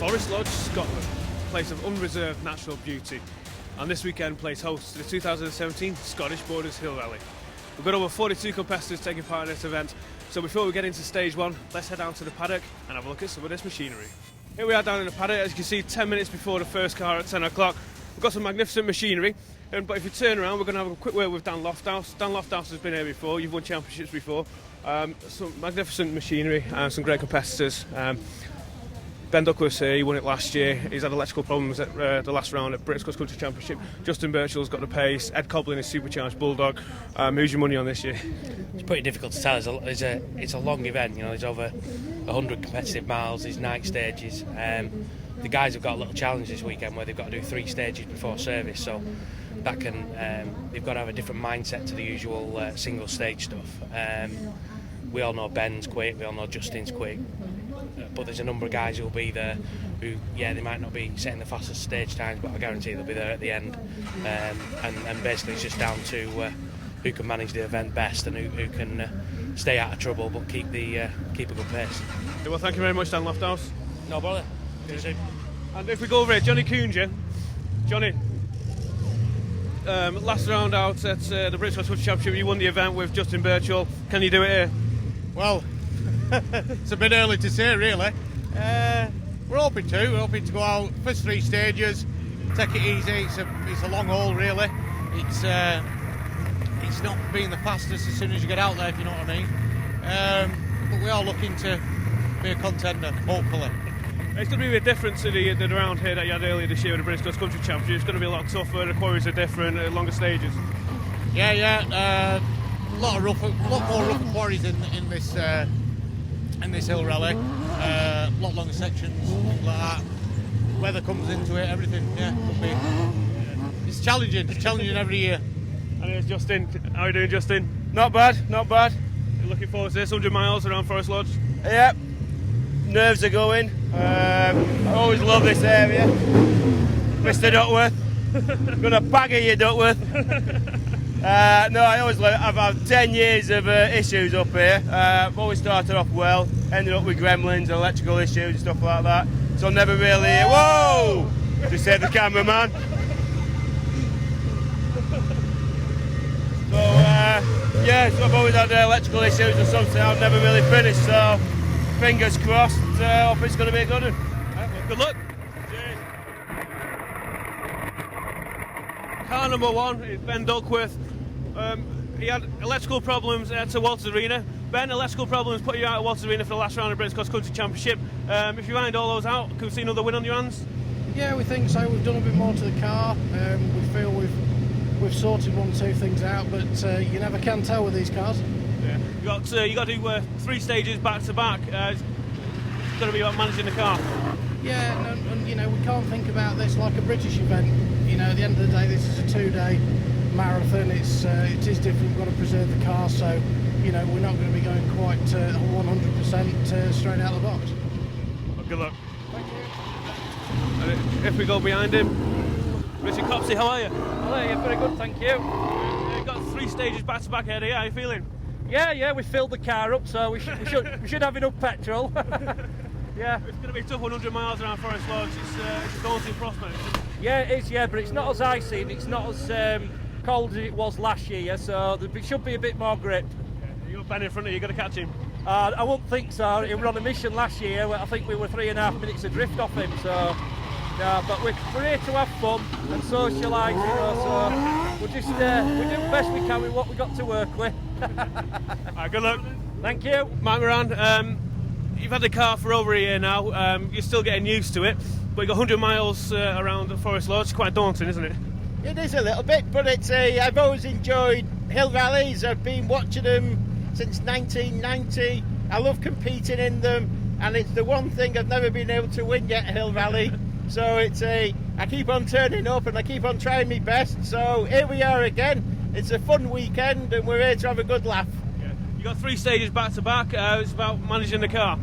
Forest Lodge, Scotland, a place of unreserved natural beauty, and this weekend plays host to the 2017 Scottish Borders Hill Rally. We've got over 42 competitors taking part in this event, so before we get into stage one, let's head down to the paddock and have a look at some of this machinery. Here we are down in the paddock, as you can see, 10 minutes before the first car at 10 o'clock. We've got some magnificent machinery, but if you turn around, we're going to have a quick word with Dan Lofthouse. Dan Lofthouse has been here before, you've won championships before. Some magnificent machinery and some great competitors. Ben Duckworth's here, he won it last year. He's had electrical problems at the last round at Britain's Cross Country Championship. Justin Birchall's got the pace. Ed Coblin is supercharged Bulldog. Who's your money on this year? It's pretty difficult to tell. It's a long event, you know. There's over 100 competitive miles. There's 9 stages. The guys have got a little challenge this weekend where they've got to do 3 stages before service. So that can they've got to have a different mindset to the usual single stage stuff. We all know Ben's quick. We all know Justin's quick. But there's a number of guys who'll be there who, yeah, they might not be setting the fastest stage times, but I guarantee they'll be there at the end. And basically it's just down to who can manage the event best and who can stay out of trouble but keep a good pace. Okay, well, thank you very much, Dan Lofthouse. No bother. See you soon. And if we go over here, Johnny Coonja. Johnny, last round out at the British Cross Country Championship, you won the event with Justin Birchall. Can you do it here? Well, it's a bit early to say, really. We're hoping to. We're hoping to go out first 3 stages, take it easy. It's a long haul, really. It's not being the fastest as soon as you get out there, if you know what I mean. But we are looking to be a contender, hopefully. It's going to be a bit different to the round here that you had earlier this year with the British Cross Country Championship. It's going to be a lot tougher. The quarries are different, longer stages. Yeah. A lot more rough quarries in this hill rally. A lot longer sections, things like that. Weather comes into it, everything. Yeah, it's challenging. It's challenging every year. And here's Justin. How are you doing, Justin? Not bad. You're looking forward to this 100 miles around Forest Lodge? Yep. Nerves are going. I always love this area. Mr. Duckworth. I'm going to bagger you, Duckworth. No, I always love it. I've had 10 years of issues up here. I've always started off well, ended up with gremlins, electrical issues and stuff like that. So never really, whoa! Just said the cameraman. So I've always had electrical issues or something. I've never really finished, so fingers crossed. Hope it's going to be a good one. Right, well, good luck. Cheers. Car number 1 is Ben Duckworth. He had electrical problems to Walters Arena. Ben, electrical problems put you out at Walters Arena for the last round of British Cross Country Championship. If you ironed all those out, can we see another win on your hands? Yeah, we think so. We've done a bit more to the car. We feel we've sorted 1 or 2 things out, but you never can tell with these cars. Yeah. You got to do 3 stages back to back. It's going to be about managing the car. Yeah, and you know, we can't think about this like a British event. You know, at the end of the day, this is a 2-day marathon. It is different. We've got to preserve the car, so you know we're not going to be going quite 100% straight out of the box. Well, good luck. Thank you. And if we go behind him, Richard Copsey, how are you? Hello, yeah, very good, thank you. You've got 3 stages back to back here. How are you feeling? Yeah, we filled the car up, so we should have enough petrol. Yeah. It's going to be a tough 100 miles around Forest Lodge. It's a daunting prospect. Yeah, it is, yeah, but it's not as icy and it's not as cold as it was last year, so there should be a bit more grip. Okay. You've got Ben in front of you, you've got to catch him. I wouldn't think so. He was on a mission last year. I think we were 3.5 minutes adrift off him, so... Yeah, but we're here to have fun and socialise, you know, so we do the best we can with what we've got to work with. Alright, good luck. Thank you. Mike Moran, you've had the car for over a year now. You're still getting used to it, but you've got 100 miles around the Forest Lodge. Quite daunting, isn't it? It is a little bit, but I've always enjoyed hill rallies. I've been watching them since 1990. I love competing in them, and it's the one thing I've never been able to win yet, a hill rally. So I keep on turning up and I keep on trying my best. So here we are again. It's a fun weekend and we're here to have a good laugh. Yeah. You got 3 stages back to back. It's about managing the car.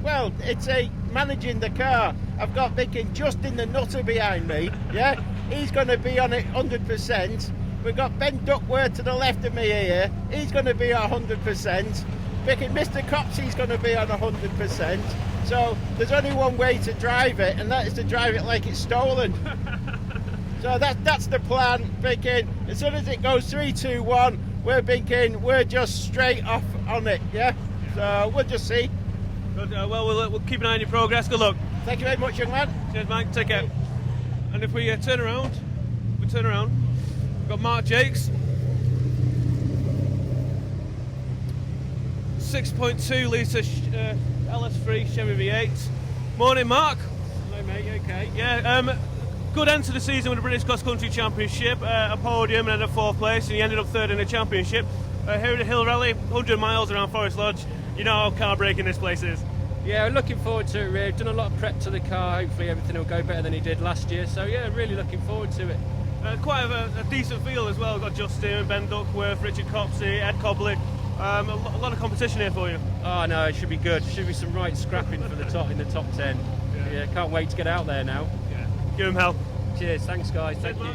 Well, it's managing the car. I've got thinking Justin the Nutter behind me. Yeah, he's going to be on it 100%. We've got Ben Duckworth to the left of me here. He's going to be at 100%. thinking Mr. Copsy's going to be on 100%. So there's only one way to drive it, and that is to drive it like it's stolen. So that's the plan. Thinking as soon as it goes 3, 2, 1, we're thinking we're just straight off on it. Yeah. So we'll just see. Good, we'll keep an eye on your progress. Good luck. Thank you very much, young man. Cheers, Mike. Take care. And if we turn around, we've got Mark Jakes. 6.2 litre LS3 Chevy V8. Morning, Mark. Hello, mate. You okay? Yeah. Good end to the season with the British Cross Country Championship, a podium and a 4th place, and you ended up 3rd in the championship. Here at the Hill Rally, 100 miles around Forest Lodge. You know how car breaking this place is. Yeah, we're looking forward to it. We've done a lot of prep to the car. Hopefully everything will go better than he did last year. So yeah, really looking forward to it. Quite a decent field as well. We've got Justin, Ben Duckworth, Richard Copsey, Ed Cobley. A lot of competition here for you. Oh no, it should be good. Should be some right scrapping for the top in the top 10. Yeah, can't wait to get out there now. Yeah. Give him hell. Cheers, thanks guys. Thank you.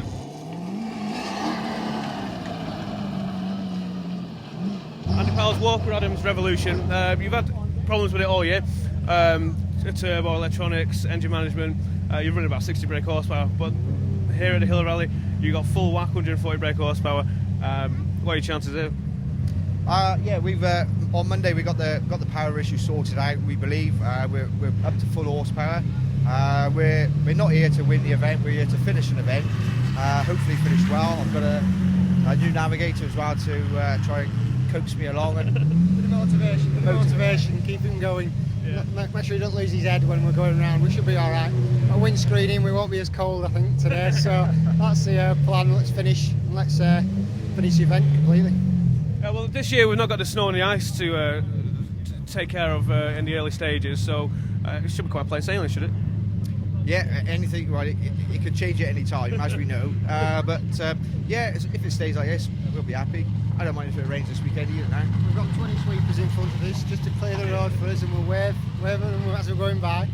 Andy Powell's Walker Adams Revolution. You've had problems with it all year. Turbo, electronics, engine management. You've run about 60 brake horsepower, but here at the Hill Rally, you got full whack 140 brake horsepower. What are your chances here? Yeah, we've on Monday we got the power issue sorted out. We believe we're up to full horsepower. We're not here to win the event. We're here to finish an event. Hopefully finish well. I've got a new navigator as well to try and coax me along and bit of motivation, keep him going. Yeah. Make sure he don't lose his head when we're going around. We should be all right. A windscreening, we won't be as cold, I think, today. So that's the plan. Let's finish and let's finish the event completely. Well, this year we've not got the snow and the ice to take care of in the early stages, so it should be quite plain sailing, should it? yeah, anything. Right, it could change at any time, as we know. But yeah, if it stays like this, we'll be happy. I don't mind if it rains this weekend either now. We've got 20 sweepers in front of us just to clear the road for us, and we'll wave at them as we're going by.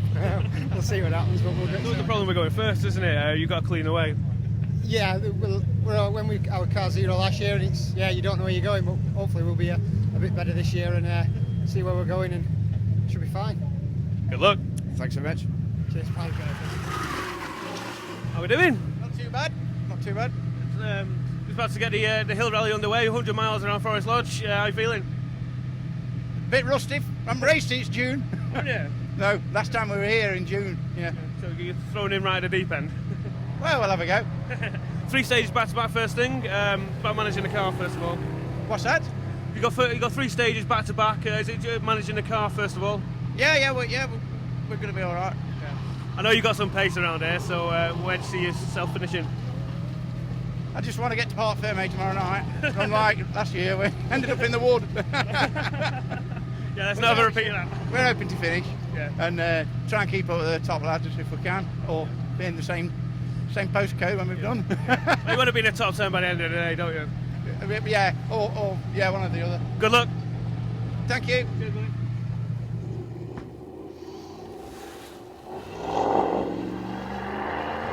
We'll see what happens, but we'll get. That's the problem we're going first, isn't it? You've got to clean away. Yeah, when our car zero last year, and it's you don't know where you're going, but hopefully we'll be a bit better this year and see where we're going, and it should be fine. Good luck. Thanks so much. Cheers, pal. How are we doing? Not too bad. Not too bad. Just about to get the hill rally underway, 100 miles around Forest Lodge. How are you feeling? Bit rusty. I'm raced since June. Yeah. No, last time we were here in June. Yeah. So you're thrown in right at the deep end. Well, we'll have a go. 3 stages back to back first thing. About managing the car first of all. What's that? You got 3 stages back to back. Is it managing the car first of all? Yeah, we're going to be all right. I know you got some pace around here, so where do you see yourself finishing? I just want to get to Park Ferme tomorrow night. Unlike last year, we ended up in the wood. Yeah, let's never repeat that. We're hoping to finish and try and keep up with the top lads if we can, or be in the same postcode when we've done. You want to be in the top 10 by the end of the day, don't you? Yeah, or one or the other. Good luck. Thank you. Cheers, buddy.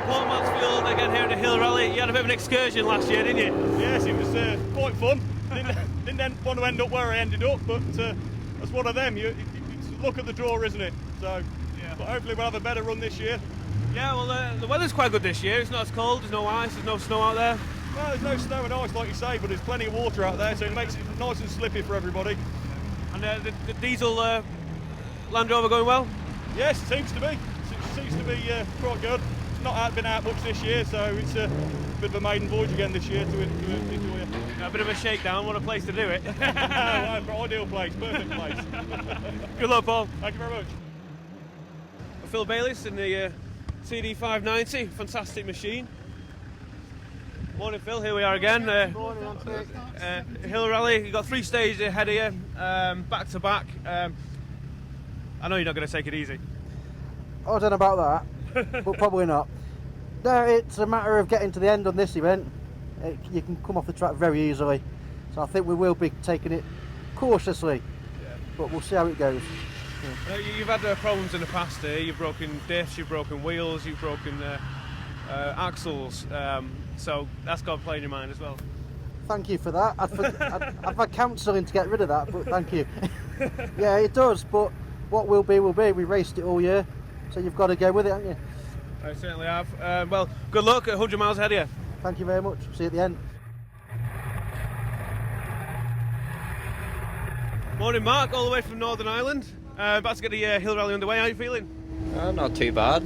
Paul Mansfield again here at the Hill Rally. You had a bit of an excursion last year, didn't you? Yes, it was quite fun. Didn't want to end up where I ended up, but that's one of them. It's look at the draw, isn't it? So, but hopefully we'll have a better run this year. Yeah, well, the weather's quite good this year. It's not as cold, there's no ice, there's no snow out there. Well, there's no snow and ice, like you say, but there's plenty of water out there, so it makes it nice and slippy for everybody. And the diesel Land Rover going well? Yes, it seems to be. It seems to be quite good. Not been out much this year, so it's a bit of a maiden voyage again this year to enjoy. A bit of a shakedown, what a place to do it. Ideal place, perfect place. Good luck, Paul. Thank you very much. Phil Bayliss in the CD590, fantastic machine. Morning, Phil, here we are again. Hill Rally, you've got 3 stages ahead of you, back to back. I know you're not going to take it easy. I don't know about that, but probably not. No, it's a matter of getting to the end on this event. You can come off the track very easily, so I think we will be taking it cautiously, but we'll see how it goes. Yeah. You've had problems in the past here. You've broken diffs, you've broken wheels, you've broken axles, so that's got to play in your mind as well. Thank you for that. I've had counselling to get rid of that, but thank you. Yeah, it does, but what will be will be. We raced it all year, so you've got to go with it, haven't you? I certainly have. Well, good luck at 100 miles ahead of you. Thank you very much. See you at the end. Morning, Mark, all the way from Northern Ireland. About to get the Hill Rally underway. How are you feeling? Not too bad.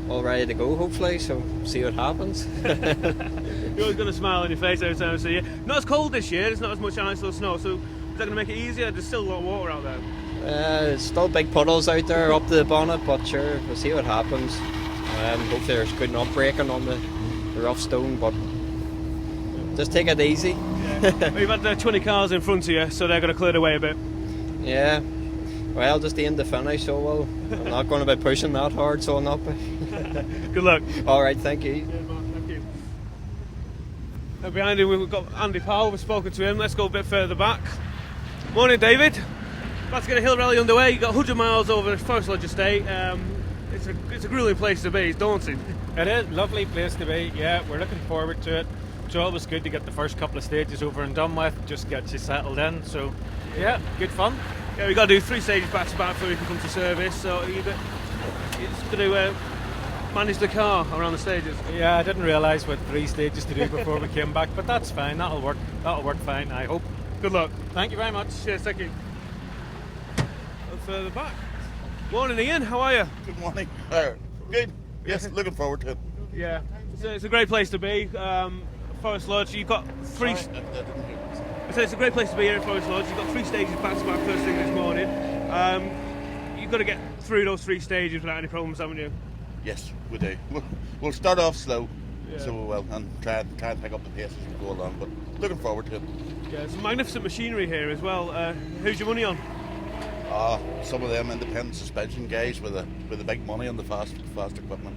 All ready to go, hopefully, so see what happens. You're always got a smile on your face every time I see you. Not as cold this year, there's not as much ice or snow, so is that going to make it easier? There's still a lot of water out there. There's still big puddles out there up to the bonnet, but sure, we'll see what happens. Hopefully there's good enough braking on the rough stone, but just take it easy. Yeah. Well, you've had 20 cars in front of you, so they're going to clear the way a bit. Yeah, well, just aim to finish, so well, I'm not going to be pushing that hard, so I'll not be. Good luck. Alright, thank you. Yeah, Mark, thank you. And behind him we've got Andy Powell, we've spoken to him. Let's go a bit further back. Morning, David. About to get a hill rally underway. You've got 100 miles over Forest Lodge Estate. It's a grueling place to be, it's daunting. It is a lovely place to be, yeah, we're looking forward to it. It's always good to get the first couple of stages over and done with, just get you settled in, so yeah, good fun. Yeah, we've got to do 3 stages back to back before we can come to service, so you're just going to manage the car around the stages. Yeah, I didn't realise what 3 stages to do before we came back, but that's fine, that'll work fine, I hope. Good luck. Thank you very much. Cheers, thank you. Further back. Morning, Ian, how are you? Good morning. Good. Yes, looking forward to it. Yeah, it's a great place to be. Forest Lodge, you've got 3... Sorry, I didn't hear what you said. I said it's a great place to be here at Forest Lodge. You've got 3 stages back to back first thing this morning. You've got to get through those 3 stages without any problems, haven't you? Yes, we do. We'll start off slow, Yeah. so we will, and try and pick up the pace as we go along, but looking forward to it. Yeah, it's magnificent machinery here as well. Who's your money on? Some of them independent suspension guys with the big money on the fast equipment.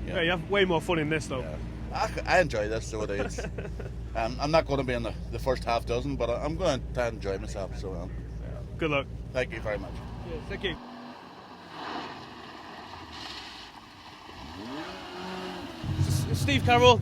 Yeah, you have way more fun in this though. Yeah. I enjoy this, so it is. I'm not going to be in the first half dozen, but I'm going to try and enjoy myself. So, good luck. Thank you very much. Yeah, thank you. Steve Carroll,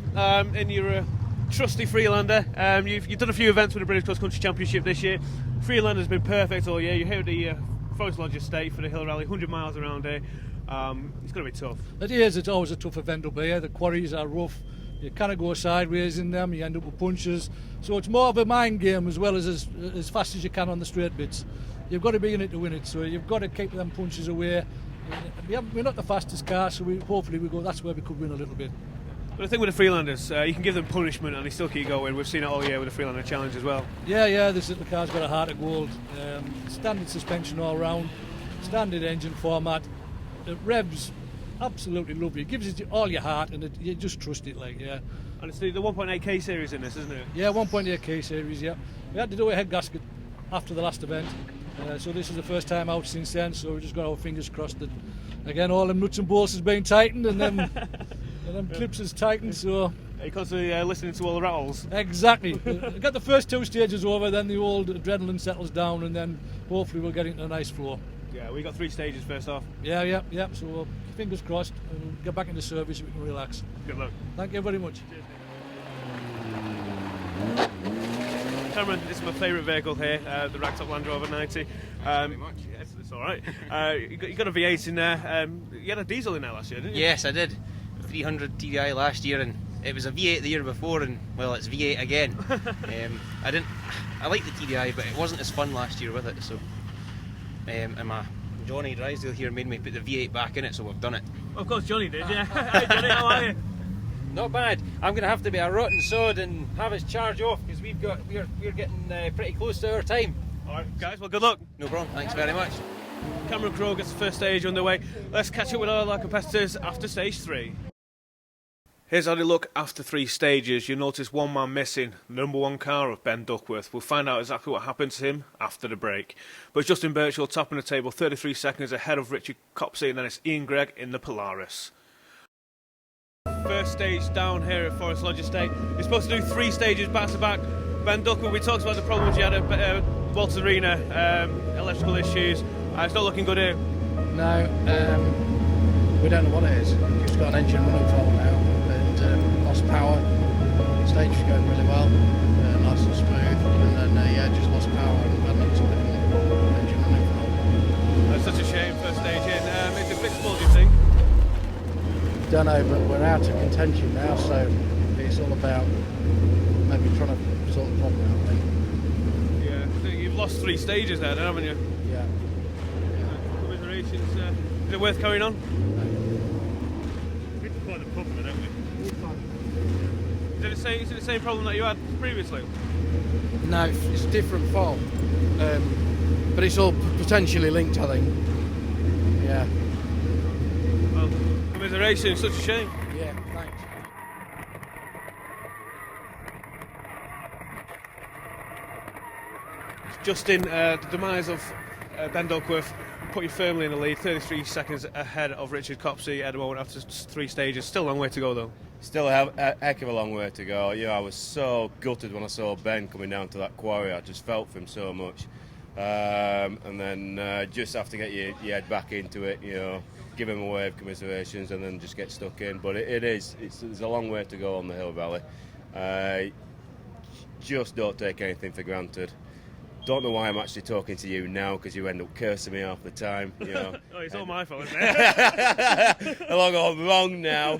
in your trusty Freelander, you've done a few events with the British Cross Country Championship this year. Freelander's been perfect all year. You're here at the Forest Lodge Estate for the Hill Rally, 100 miles around here. It's going to be tough. It is, it's always a tough event up here. The quarries are rough. You kind of go sideways in them, you end up with punches. So it's more of a mind game as well as fast as you can on the straight bits. You've got to be in it to win it, so you've got to keep them punches away. We're not the fastest car, so hopefully that's where we could win a little bit. But I think with the Freelanders, you can give them punishment and they still keep going. We've seen it all year with the Freelander Challenge as well. Yeah, this little car's got a heart of gold. Standard suspension all round, standard engine format. It revs absolutely lovely. It gives it all your heart and you just trust it, like, yeah. And it's the 1.8k series in this, isn't it? Yeah, 1.8k series, yeah. We had to do a head gasket after the last event. So this is the first time out since then, so we just got our fingers crossed that, again, all them nuts and bolts has been tightened and them clips is tightened, so... Are you constantly listening to all the rattles? Exactly. Get the first 2 stages over, then the old adrenaline settles down, and then hopefully we'll get into a nice flow. Yeah, we got 3 stages first off. Yeah. So fingers crossed, and we'll get back into service so we can relax. Good luck. Thank you very much. Cheers. Cameron, this is my favourite vehicle here, the Ragtop Land Rover 90. Very much. Yes, it's all right. You got a V8 in there. You had a diesel in there last year, didn't you? Yes, I did. 300 TDI last year, and it was a V8 the year before, and well, it's V8 again. I liked the TDI, but it wasn't as fun last year with it. So, and my Johnny Drysdale here made me put the V8 back in it, so we've done it. Of course, Johnny did. Yeah. Hey, Johnny, how are you? Not bad. I'm going to have to be a rotten sod and have us charge off because we're getting pretty close to our time. All right, guys. Well, good luck. No problem. Thanks very much. Cameron Crowe gets the first stage underway. Let's catch up with all our competitors after stage 3. Here's how they look after 3 stages. You'll notice one man missing, the number 1 car of Ben Duckworth. We'll find out exactly what happened to him after the break. But it's Justin Birchall topping the table, 33 seconds ahead of Richard Copsey, and then it's Ian Gregg in the Polaris. First stage down here at Forest Lodge Estate. You're supposed to do 3 stages back to back. Ben Duckworth, we talked about the problems you had at Walters Arena, electrical issues. It's not looking good here. No, we don't know what it is. Just got an engine running fault now and lost power. Stage was going really well, nice and smooth, and then just lost power and ran into it. Dunno, but we're out of contention now, so it's all about maybe trying to sort the problem out, I think. Yeah, I think you've lost 3 stages there, haven't you? Yeah. Commiserations. Is it worth carrying on? It's quite a problem, don't we? Is it the same problem that you had previously? No, it's a different fault, but it's all potentially linked, I think. Yeah. Well, commiserations, such a shame. Yeah, thanks. Justin, the demise of Ben Duckworth put you firmly in the lead, 33 seconds ahead of Richard Copsey at the moment after 3 stages. Still a long way to go though. Still a heck of a long way to go. Yeah, I was so gutted when I saw Ben coming down to that quarry. I just felt for him so much. And then just have to get your head back into it, give him a wave, commiserations, and then just get stuck in. But there's a long way to go on the Hill Valley. Just don't take anything for granted. Don't know why I'm actually talking to you now, because you end up cursing me half the time. Oh, it's all my fault, isn't it? I'm going wrong now.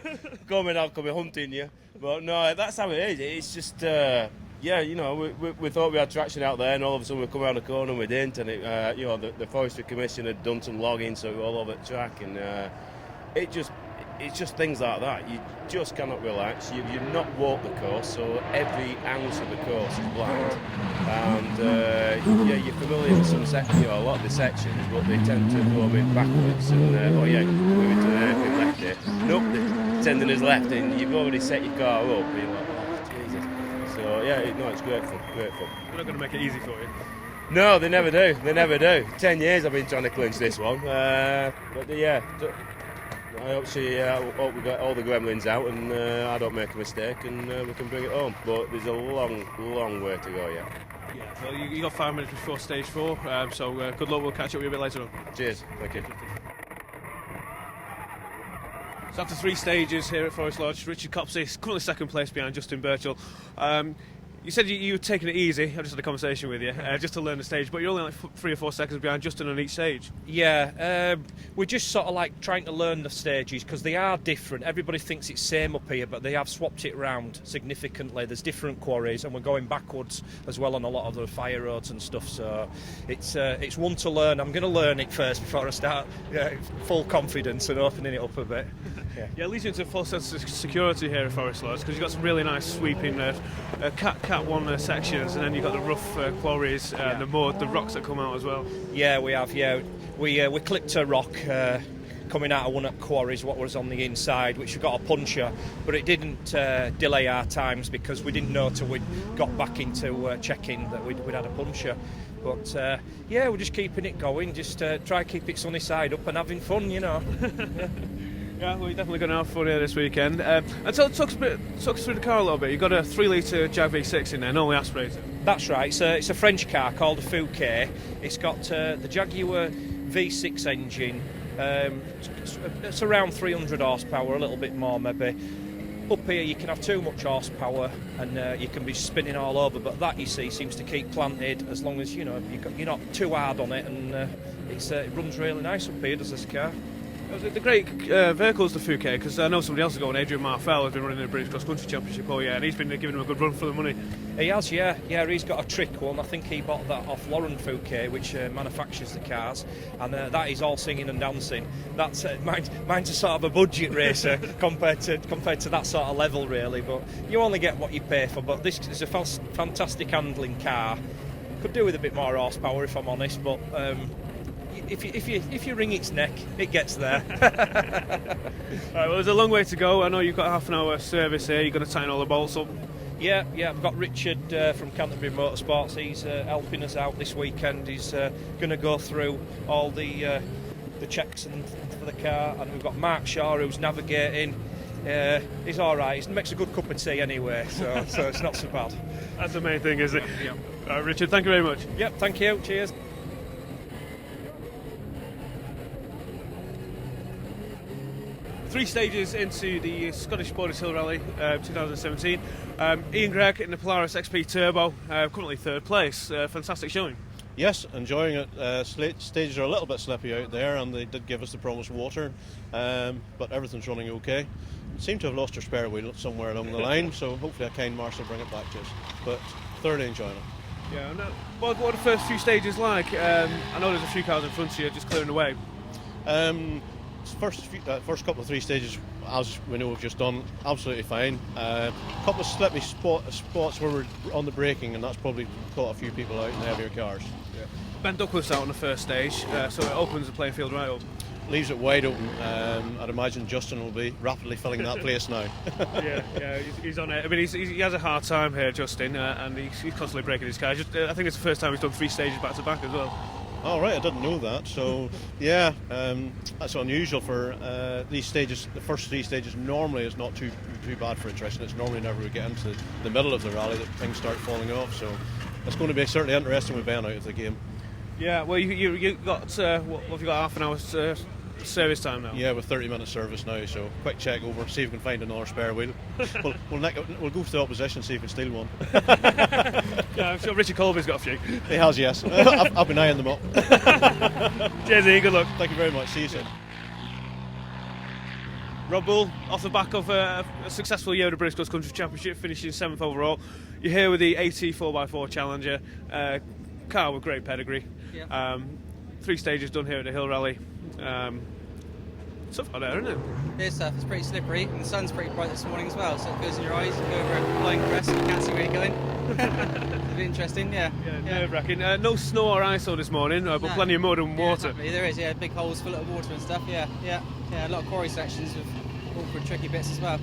I'll come hunting you. But no, that's how it is. It's just, we thought we had traction out there, and all of a sudden we come around the corner and we didn't. And the Forestry Commission had done some logging, so we were all over the track, and it's just things like that. You just cannot relax. You've not walked the course, so every ounce of the course is blind. And you're familiar with some a lot of the sections, but they tend to go a bit backwards. And moving to the left here. Nope, the tendon is left, and you've already set your car up. And you're like, oh Jesus. So it's great fun. Great fun. They're not going to make it easy for you. No, they never do. 10 years I've been trying to clinch this one. I hope we got all the gremlins out and I don't make a mistake and we can bring it home. But there's a long, long way to go yet. Yeah, well, you got 5 minutes before stage 4, so good luck. We'll catch up with you a bit later on. Cheers. Thank you. So after 3 stages here at Forest Lodge, Richard Copsey is currently 2nd place behind Justin Birchall. You said you were taking it easy. I just had a conversation with you just to learn the stage, but you're only like 3 or 4 seconds behind Justin on each stage. Yeah, we're just sort of like trying to learn the stages because they are different. Everybody thinks it's same up here, but they have swapped it around significantly. There's different quarries, and we're going backwards as well on a lot of the fire roads and stuff. So it's one to learn. I'm going to learn it first before I start full confidence and opening it up a bit. Yeah, it leads you into a full sense of security here at Forest Lodge because you've got some really nice sweeping Cat 1 sections, and then you've got the rough quarries and the rocks that come out as well. Yeah, we have. Yeah, we clipped a rock coming out of one of the quarries, what was on the inside, which we got a puncher, but it didn't delay our times because we didn't know till we got back into checking that we'd had a puncher. But we're just keeping it going, just try to keep it sunny side up and having fun, Yeah, we're definitely going to have fun here this weekend. And so talk us through the car a little bit. You've got a 3-litre Jag V6 in there, normally aspirated. That's right. It's a French car called a Fouquet. It's got the Jaguar V6 engine. It's around 300 horsepower, a little bit more maybe. Up here you can have too much horsepower and you can be spinning all over, but that you see seems to keep planted as long as you're not too hard on it, and it runs really nice up here, does this car. The great vehicles, the Fouquet, because I know somebody else is going, Adrian Marfell, has been running the British Cross Country Championship all year, and he's been giving him a good run for the money. He has, yeah, he's got a trick one. I think he bought that off Lauren Fouquet, which manufactures the cars, and that is all singing and dancing. That's mine's a sort of a budget racer compared to that sort of level, really. But you only get what you pay for. But this is a fantastic handling car. Could do with a bit more horsepower, if I'm honest, but. If you wring its neck, it gets there. Right, well, there's a long way to go. I know you've got half an hour service here. You're going to tighten all the bolts up. Yeah. I've got Richard from Canterbury Motorsports. He's helping us out this weekend. He's going to go through all the checks and for the car. And we've got Mark Shaw who's navigating. He's all right. He makes a good cup of tea anyway, so it's not so bad. That's the main thing, isn't it? Yeah. Richard, thank you very much. Yep, thank you. Cheers. Three stages into the Scottish Borders Hill Rally 2017. Ian Gregg in the Polaris XP Turbo, currently 3rd place. Fantastic showing. Yes, enjoying it. Stages are a little bit slippy out there, and they did give us the promised water, but everything's running okay. Seem to have lost their spare wheel somewhere along the line, so hopefully a kind marshal will bring it back to us. But thoroughly enjoying it. Yeah, no, what are the first few stages like? I know there's a few cars in front of you just clearing the way. First couple of 3 stages, as we know we've just done, absolutely fine. A couple of slippy spots where we're on the braking, and that's probably caught a few people out in the heavier cars. Yeah. Ben Duckworth's out on the first stage, so it opens the playing field right up. Leaves it wide open. I'd imagine Justin will be rapidly filling that place now. yeah, he's on it. I mean, he has a hard time here, Justin, and he's constantly breaking his car. I think it's the first time he's done 3 stages back to back as well. Oh right, I didn't know that. So yeah, that's unusual for these stages. The first 3 stages normally is not too bad for attrition. It's normally whenever we get into the middle of the rally that things start falling off. So it's going to be certainly interesting with Ben out of the game. Yeah, well, you got what have you got, half an hour's service time now? Yeah, with 30-minute service now. So quick check over, see if we can find another spare wheel. we'll go to the opposition, see if we can steal one. Yeah, I'm sure Richard Colby's got a few. He has, yes. I've been eyeing them up. Cheers, Ian, good luck. Thank you very much. See you soon. Rob Bull, off the back of a successful year at the British Cross Country Championship, finishing 7th overall. You're here with the AT 4x4 Challenger, car with great pedigree. Yeah. 3 stages done here at the Hill Rally. Tough out there, isn't it? It is tough. It's pretty slippery, and the sun's pretty bright this morning as well, so it goes in your eyes. You go over a flying crest, you can't see where you're going. It's a bit interesting, yeah. Nerve-wracking. No snow or ice on this morning, but plenty of mud and water. Exactly. There is, big holes full of water and stuff, yeah. A lot of quarry sections with awkward, tricky bits as well.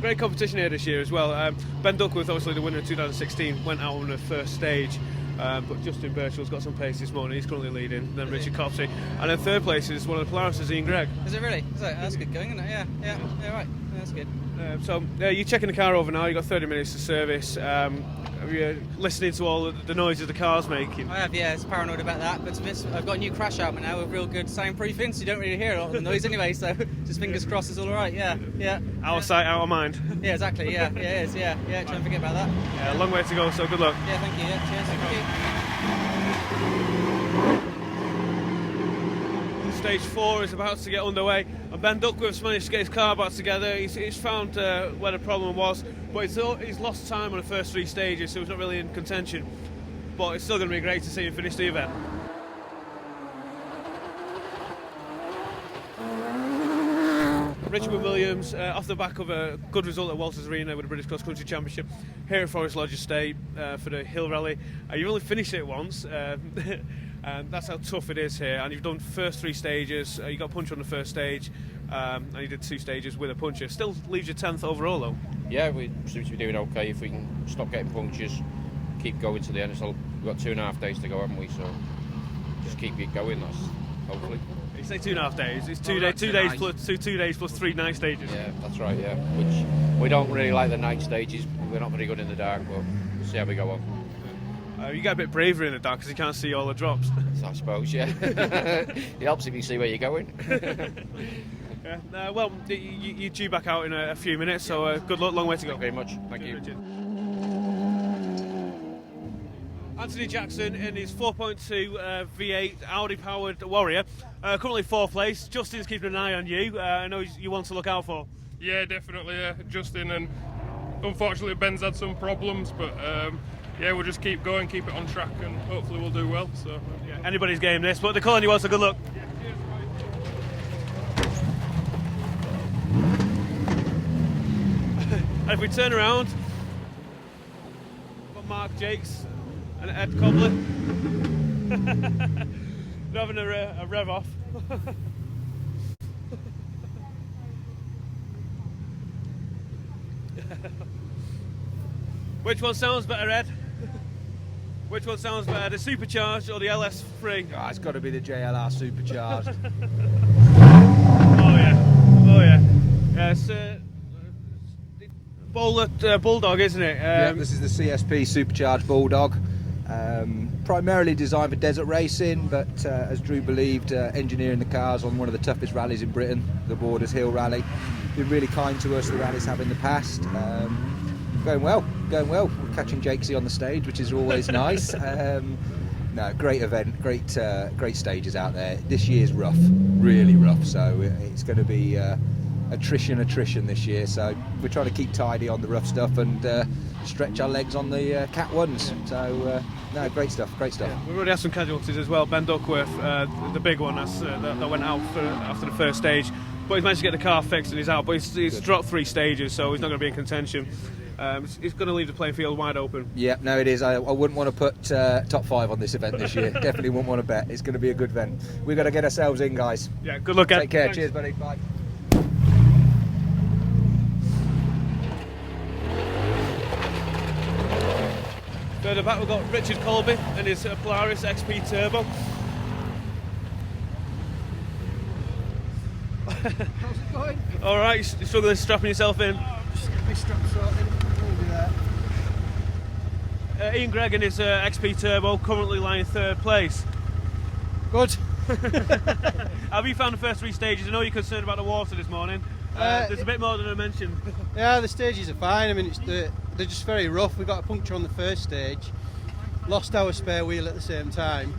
Great competition here this year as well. Ben Duckworth, obviously the winner of 2016, went out on the first stage. But Justin Birchall's got some pace this morning. He's currently leading. Then Richard Copsey, and in 3rd place is one of the Polaris, Ian Gregg. Is it really? That's good going, isn't it? Yeah, right. Yeah, that's good. So you're checking the car over now. You've got 30 minutes to service. Are you listening to all the noises the car's making? I have, yeah. It's paranoid about that, but I've got a new crash helmet now with real good soundproofing, so you don't really hear a lot of the noise anyway. So just fingers crossed, it's all right. Yeah. Out of sight, out of mind. Yeah, exactly. Yeah, it is. Yeah. Try and forget about that. Yeah, a long way to go. So good luck. Yeah, thank you. Yeah, cheers. Thank you. Stage 4 is about to get underway, and Ben Duckworth's managed to get his car back together. He's found where the problem was, but he's lost time on the first 3 stages, so he's not really in contention. But it's still going to be great to see him finish the event. Richard Williams, off the back of a good result at Walters Arena with the British Cross Country Championship here at Forest Lodge Estate for the Hill Rally. You've only finished it once. And that's how tough it is here, and you've done first 3 stages. You got a puncher on the first stage, and you did 2 stages with a puncher. Still leaves you 10th overall though. Yeah, we seem to be doing okay if we can stop getting punctures, keep going to the end. So we've got 2.5 days to go, haven't we? So just keep it going, that's hopefully. You say 2.5 days, it's 2 days plus 2 days plus 3 night stages. Yeah, that's right, yeah. Which we don't really like the night stages, we're not very good in the dark, but we'll see how we go on. You get a bit braver in the dark because you can't see all the drops. I suppose, yeah. It helps if you see where you're going. Yeah. Well, you're due back out in a few minutes, so good luck, long way to go. Thank you very much. Thank you. Richard. Anthony Jackson in his 4.2 V8 Audi-powered Warrior, currently 4th place. Justin's keeping an eye on you. I know you want to look out for. Yeah, definitely, yeah. Justin, and unfortunately Ben's had some problems, but yeah, we'll just keep going, keep it on track, and hopefully we'll do well. So yeah, anybody's game this, but they're calling you on, so good luck. Yeah, cheers, And if we turn around, we've got Mark Jakes and Ed Cobbler. They're having a rev off. Which one sounds better, Ed? Which one sounds better, the Supercharged or the LS3? Oh, it's got to be the JLR Supercharged. Oh yeah. Yeah, it's Bulldog, isn't it? Yeah, this is the CSP Supercharged Bulldog. Primarily designed for desert racing, but as Drew believed, engineering the cars on one of the toughest rallies in Britain, the Borders Hill Rally. Been really kind to us, the rallies have in the past. Going well. We're catching Jakesy on the stage, which is always nice. No, great event, great stages out there. This year's rough, really rough. So it's going to be attrition this year. So we're trying to keep tidy on the rough stuff and stretch our legs on the Cat ones. So no, great stuff. Yeah, we've already had some casualties as well. Ben Duckworth, the big one that went out after the first stage, but he's managed to get the car fixed and he's out. But he's dropped 3 stages, so he's not going to be in contention. It's going to leave the playing field wide open. Yeah, no, it is. I wouldn't want to put top 5 on this event this year. Definitely wouldn't want to bet. It's going to be a good event. We've got to get ourselves in, guys. Yeah, good luck, Ed. Take care. Thanks. Cheers, buddy. Bye. Further back, we've got Richard Colby and his Polaris XP Turbo. How's it going? All right, you're struggling strapping yourself in. Just get my strap sorted. We'll be there. Ian Gregg and his XP Turbo currently lying 3rd place. Good. Have you found the first 3 stages? I know you're concerned about the water this morning. There's a bit more than I mentioned. Yeah, the stages are fine. I mean, they're just very rough. We got a puncture on the first stage, lost our spare wheel at the same time,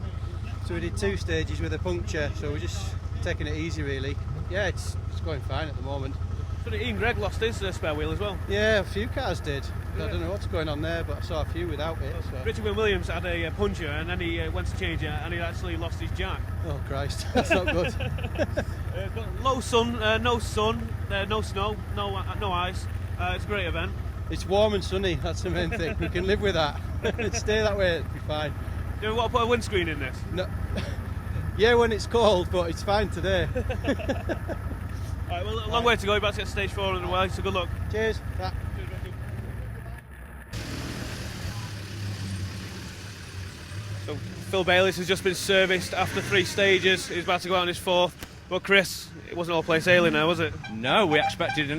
so we did 2 stages with a puncture. So we're just taking it easy, really. Yeah, it's going fine at the moment. But Ian Gregg lost his spare wheel as well. Yeah, a few cars did. I don't know what's going on there, but I saw a few without it. So. Richard Wynne Williams had a puncture and then he went to change it and he actually lost his jack. Oh Christ, that's not good. Low sun, no snow, no ice. It's a great event. It's warm and sunny, that's the main thing. We can live with that. Stay that way, it'll be fine. Do you want to put a windscreen in this? No. Yeah, when it's cold, but it's fine today. Alright, well, a long way to go. You're about to get stage 4 on the way, so good luck. Cheers. So Phil Bayliss has just been serviced after 3 stages. He's about to go out on his 4th. But Chris, it wasn't all plain sailing now, was it? No, we expected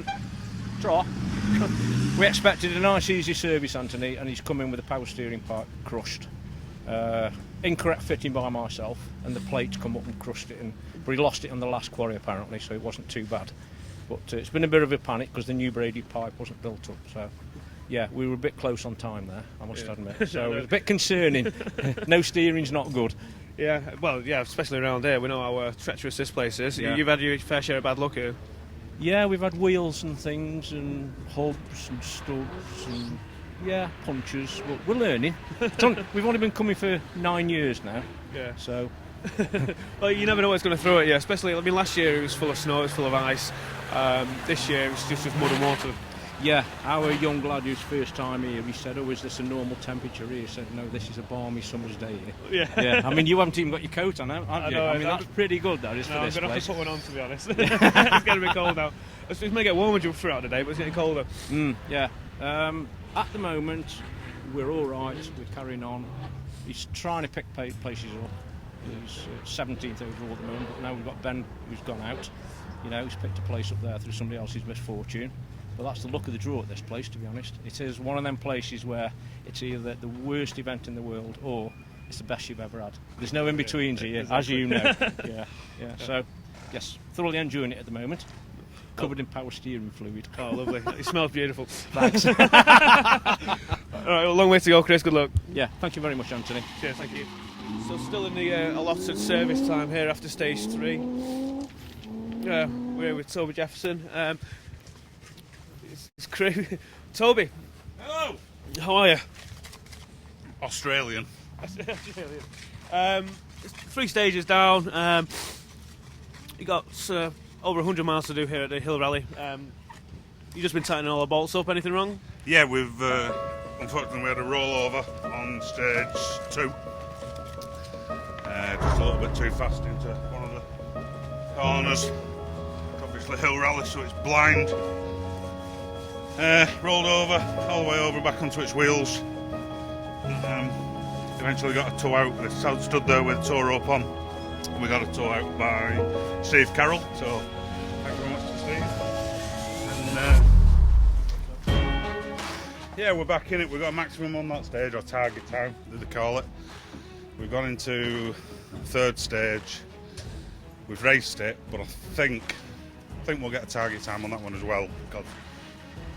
we expected a nice easy service, Anthony, and he's come in with a power steering part crushed. Incorrect fitting by myself, and the plates come up and crushed it, but he lost it on the last quarry apparently, so it wasn't too bad. But it's been a bit of a panic because the new braided pipe wasn't built up, so yeah, we were a bit close on time there, I must admit. So it was a bit concerning. No steering's not good. Yeah, well, yeah, especially around here. We know how treacherous this place is. Yeah. You've had your fair share of bad luck here. Yeah, we've had wheels and things and hubs and studs and punches, but we're learning. We've only been coming for 9 years now. Yeah. So well, you never know what's going to throw at you, especially, I mean, last year it was full of snow, it was full of ice. This year it was just mud and water. Yeah, our young lad who's first time here, he said, "Oh, is this a normal temperature here?" He said, "No, this is a balmy summer's day here." Yeah. I mean, you haven't even got your coat on, haven't you? I mean, that's pretty good, that is, for this I'm going to have place. to put one on, to be honest. It's getting a bit cold now. It's going to get warmer throughout the day, but it's getting colder. Yeah. At the moment, we're all right. We're carrying on. He's trying to pick places up. He's 17th overall at the moment, but now we've got Ben who's gone out. You know, he's picked a place up there through somebody else's misfortune. But that's the luck of the draw at this place, to be honest. It is one of them places where it's either the worst event in the world or it's the best you've ever had. There's no in-betweens here, exactly. as you know. Yeah. So, yes, thoroughly enjoying it at the moment. Covered in power steering fluid. Oh, lovely. It smells beautiful. Thanks. All right, a long way to go, Chris. Good luck. Yeah, thank you very much, Anthony. Cheers, thank you. So still in the allotted service time here after stage 3. We're here with Toby Jefferson. It's crazy. Toby. Hello. How are you? Australian. 3 stages down. You got over 100 miles to do here at the Hill Rally. You've just been tightening all the bolts up. Anything wrong? Yeah, we've unfortunately we had a rollover on stage 2. Just a little bit too fast into one of the corners. Obviously Hill Rally, so it's blind. Rolled over, all the way over back onto its wheels. Eventually got a tow out. It stood there with a tow rope on. And we got a tow out by Steve Carroll. So thank you very much to Steve. And yeah, we're back in it. We've got a maximum on that stage, or target time, as they call it. We've gone into the 3rd stage. We've raced it, but I think we'll get a target time on that one as well, because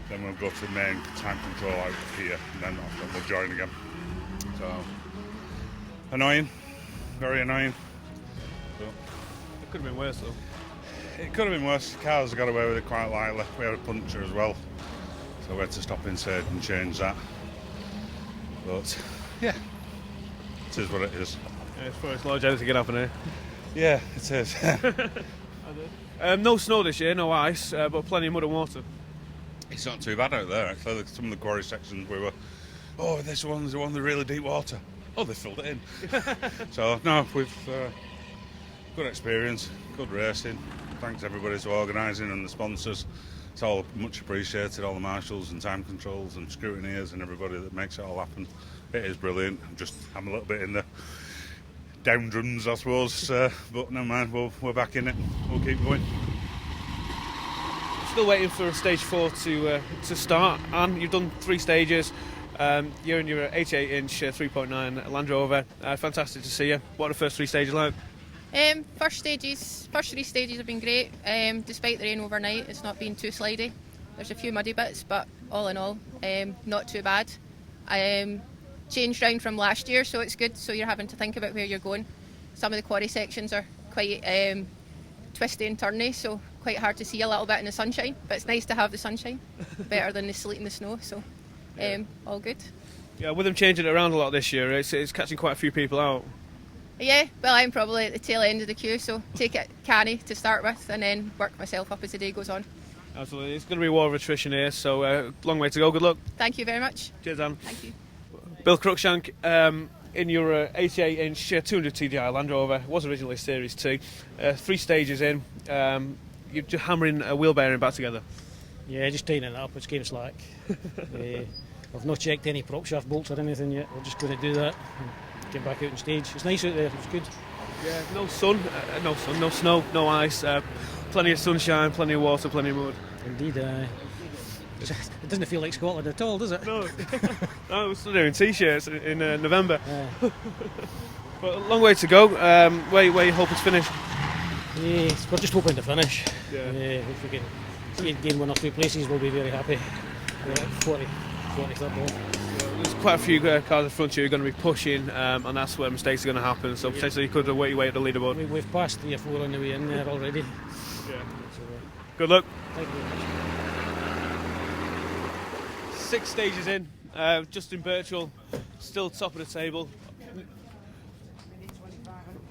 then we'll go to the main time control out here, and then we'll join again. So Annoying, very annoying. But It could have been worse though. it could have been worse. Cars got away with it quite lightly. We had a puncture as well, so we had to stop inside and change that. But yeah, it is what it is. Yeah, it's probably large anything can happen here. Yeah, it is. No snow this year, no ice, but plenty of mud and water. It's not too bad out there actually. Some of the quarry sections we were, oh, this one's the one with really deep water. Oh, they filled it in. So no, we've good experience, good racing. Thanks everybody to organising and the sponsors. It's all much appreciated. All the marshals and time controls and scrutineers and everybody that makes it all happen. It is brilliant. I'm a little bit in the downrums, I suppose, but never mind. We're back in it. We'll keep going. Still waiting for stage 4 to start, and you've done 3 stages. You're in your 88-inch 3.9 Land Rover. Fantastic to see you. What are the first 3 stages like? First 3 stages have been great. Despite the rain overnight, it's not been too slidey. There's a few muddy bits, but all in all, not too bad. Changed round from last year, so it's good. So you're having to think about where you're going. Some of the quarry sections are quite twisty and turny, so quite hard to see a little bit in the sunshine. But it's nice to have the sunshine, better than the sleet and the snow. So all good. Yeah, with them changing it around a lot this year, it's catching quite a few people out. Yeah, well, I'm probably at the tail end of the queue, so take it canny to start with and then work myself up as the day goes on. Absolutely. It's going to be a war of attrition here, so long way to go. Good luck. Thank you very much. Cheers, Dan. Thank you. Bill Cruikshank, in your 88-inch 200 TDI Land Rover, it was originally Series 2, 3 stages in, you're just hammering a wheel bearing back together. Yeah, just tightening it up, it's game slack. I've not checked any prop shaft bolts or anything yet, we're just going to do that and get back out on stage. It's nice out there, it's good. Yeah, no sun, no snow, no ice, plenty of sunshine, plenty of water, plenty of mud. Indeed, it doesn't feel like Scotland at all, does it? No, no, we're still doing t-shirts in November. But a long way to go. Where you hoping to finish? Yeah, we're just hoping to finish. Yeah. If we can gain 1 or 2 places, we'll be very happy. 43rd ball. There's quite a few cars in front of you are going to be pushing, and that's where mistakes are going to happen. So potentially you could work your way at the leaderboard. We've passed 3 or 4 on the way in there already. Yeah. Good luck. Thank you very much. 6 stages in, Justin Birchall still top of the table.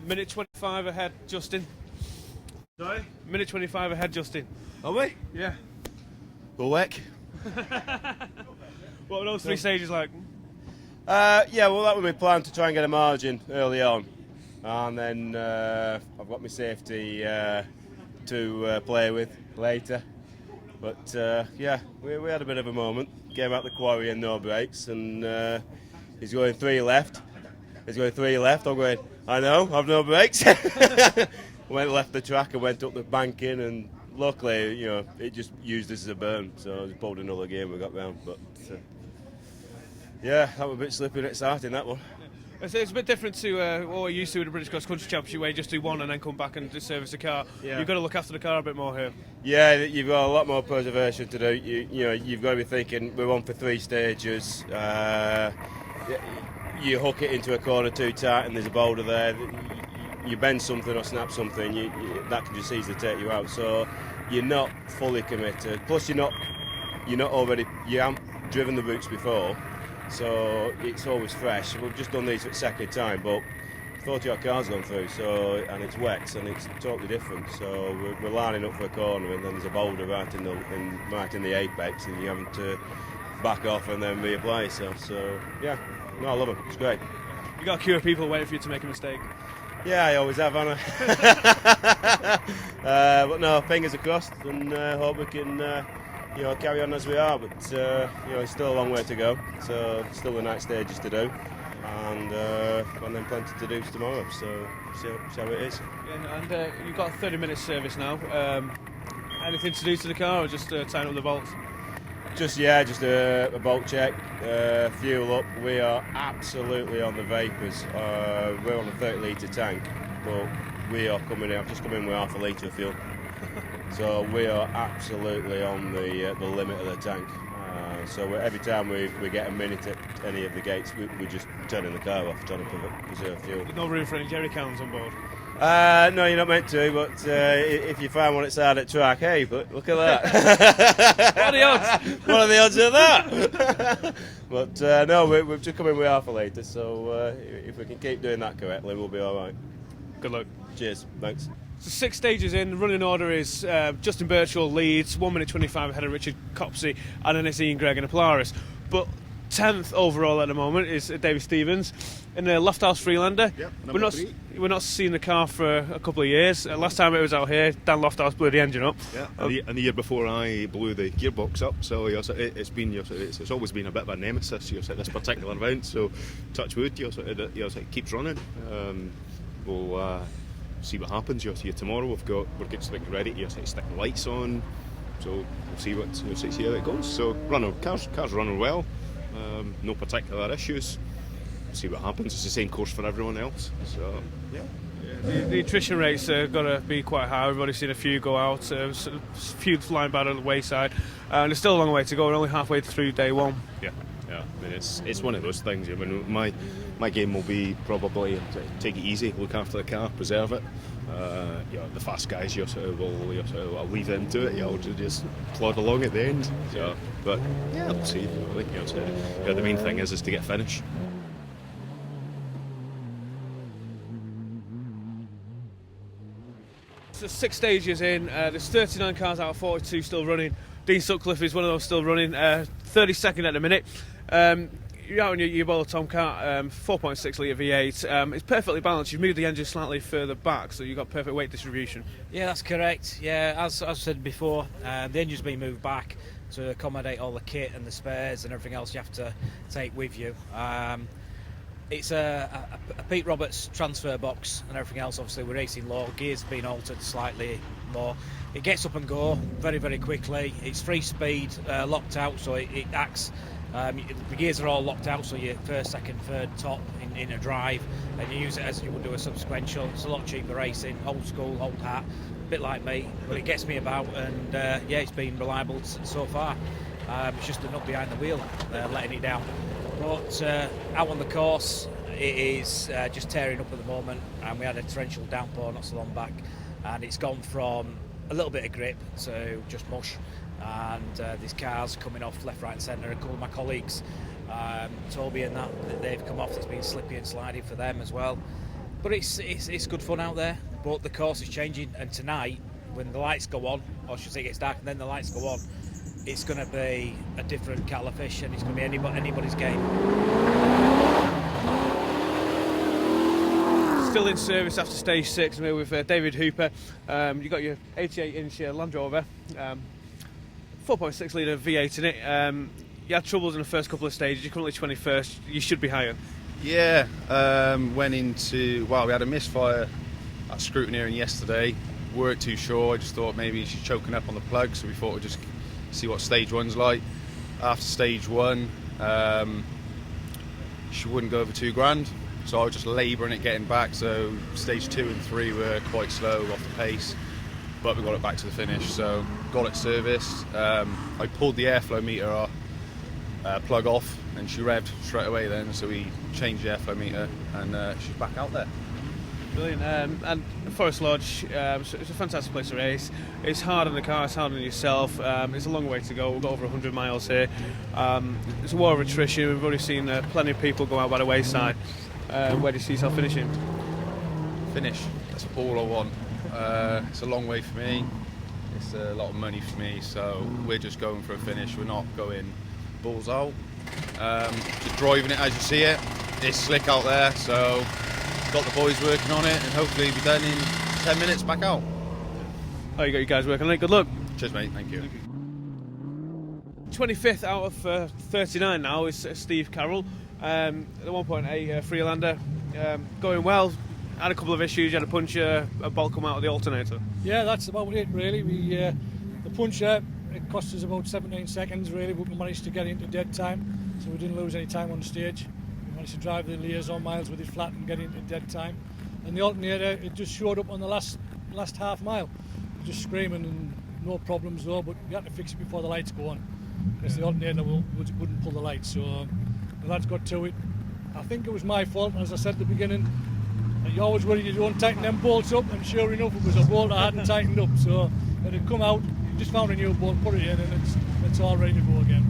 Minute 25 ahead, Justin. Sorry? Minute 25 ahead, Justin. Are we? Yeah. Go work. What were those 3 stages like? Yeah, well, that was my plan, to try and get a margin early on, and then I've got my safety to play with later. But yeah, we had a bit of a moment. Came out the quarry and no brakes, and he's going 3 left. He's going 3 left. I'm going, I know, I've no brakes. Went left the track and went up the banking, and luckily, you know, it just used this as a burn. So I just pulled another gear and we got round. But yeah, that was a bit slippery at starting, that one. It's a bit different to what we're used to with the British Cross Country Championship, where you just do one and then come back and just service the car. Yeah. You've got to look after the car a bit more here. Yeah, you've got a lot more preservation to do. You know, you've got to be thinking, we're on for 3 stages. You hook it into a corner too tight and there's a boulder there. You bend something or snap something, that can just easily take you out. So you're not fully committed. Plus you haven't driven the routes before. So it's always fresh. We've just done these for the 2nd time, but 40-odd cars gone through, and it's wet and it's totally different. So we're lining up for a corner, and then there's a boulder right in the apex, and you're having to back off and then reapply. So yeah, no, I love them. It's great. You got a queue of people waiting for you to make a mistake. Yeah, I always have, haven't I? But no, fingers are crossed, and hope we can. Carry on as we are, but it's still a long way to go. So still the night stages to do, and then plenty to do tomorrow. So see how it is. Yeah, and you've got a 30-minute service now. Anything to do to the car, or just tying up the bolts? Just a bolt check, fuel up. We are absolutely on the vapours. We're on a 30-litre tank, but we are coming in. I've just come in with half a litre of fuel. So we are absolutely on the limit of the tank. So every time we get a minute at any of the gates, we just turn the car off, trying to preserve fuel. No room for any jerry cans on board. No, you're not meant to, but if you find one outside at track, hey, but look at that. What are the odds? What are the odds of that? But no, we've just come in with half a litre, so if we can keep doing that correctly, we'll be all right. Good luck. Cheers, thanks. So 6 stages in, the running order is Justin Birchall leads, 1 minute 25 ahead of Richard Copsey, and then it's Ian Gregg and a Polaris. But 10th overall at the moment is David Stevens in the Lofthouse Freelander. Yep, we're not seeing the car for a couple of years. Last time it was out here, Dan Lofthouse blew the engine up. Yeah, and the year before I blew the gearbox up, so it's always been a bit of a nemesis at this particular event. So touch wood, it keeps running. We'll see what happens. Tomorrow we're getting something ready to stick the lights on. So we'll see how it goes. So cars running well. No particular issues. We'll see what happens. It's the same course for everyone else. So yeah. The attrition rates are going to be quite high. We've already seen a few go out, a few flying bad on the wayside, and there's still a long way to go. We're only halfway through day one. Yeah. I mean, it's one of those things. I mean, my game will be probably take it easy, look after the car, preserve it. The fast guys, I'll leave them to it. You'll just plod along at the end. So, but yeah, we'll see. The main thing is to get finished. So 6 stages in, there's 39 cars out of 42 still running. Dean Sutcliffe is one of those still running, 32nd at the minute. You're out in your Bolo Tomcat, 4.6 litre V8. It's perfectly balanced. You've moved the engine slightly further back, so you've got perfect weight distribution. Yeah, that's correct. Yeah, as I said before, the engine's been moved back to accommodate all the kit and the spares and everything else you have to take with you. It's a Pete Roberts transfer box and everything else. Obviously, we're racing low. Gears have been altered slightly more. It gets up and go very, very quickly. It's free speed, locked out, so it acts. The gears are all locked out, so you're first, second, third, top in a drive, and you use it as you would do a subsequential. It's a lot cheaper racing, old school, old hat, a bit like me, but it gets me about, and it's been reliable so far. It's just the nut behind the wheel, letting it down. But out on the course, it is just tearing up at the moment, and we had a torrential downpour not so long back, and it's gone from a little bit of grip to just mush. And there's cars coming off left, right and centre. A couple of my colleagues, Toby and that, they've come off. It's been slippy and sliding for them as well. But it's good fun out there. But the course is changing, and tonight, when the lights go on, or should I say it gets dark and then the lights go on, it's going to be a different kettle of fish, and it's going to be anybody's game. Still in service after stage 6 with David Hooper. You've got your 88-inch Land Rover. 4.6 litre V8 in it. You had troubles in the first couple of stages. You're currently 21st. You should be higher. Yeah, we had a misfire at scrutineering yesterday. Weren't too sure. I just thought maybe she's choking up on the plug, so we thought we'd just see what stage 1's like. After stage 1, she wouldn't go over $2,000, so I was just labouring it getting back. So stage 2 and 3 were quite slow off the pace, but we got it back to the finish, so got it serviced. I pulled the airflow meter plug off, and she revved straight away then, so we changed the airflow meter, and she's back out there. Brilliant. And Forest Lodge, it's a fantastic place to race. It's hard on the car, it's hard on yourself. It's a long way to go. We've got over 100 miles here. It's a war of attrition. We've already seen plenty of people go out by the wayside. Where do you see yourself finishing? Finish. That's all I want. It's a long way for me. It's a lot of money for me, so we're just going for a finish. We're not going balls out. Just driving it as you see it. It's slick out there, so got the boys working on it, and hopefully be done in 10 minutes back out. Oh, you got you guys working on it. Good luck. Cheers, mate. Thank you. 25th out of 39 now is Steve Carroll, the 1.8 Freelander, going well. Had a couple of issues. You had a puncher, a bolt come out of the alternator. Yeah, that's about it really. The puncher, it cost us about 17 seconds really, but we managed to get into dead time, so we didn't lose any time on stage. We managed to drive the liaison miles with it flat and get into dead time. And the alternator, it just showed up on the last half mile, just screaming, and no problems though, but we had to fix it before the lights go on. because the alternator wouldn't pull the lights. So the lads got to it. I think it was my fault, as I said at the beginning. You always worry you don't tighten them bolts up, and sure enough, it was a bolt I hadn't tightened up. So it had come out. You just found a new bolt, put it in, and it's all ready to go again.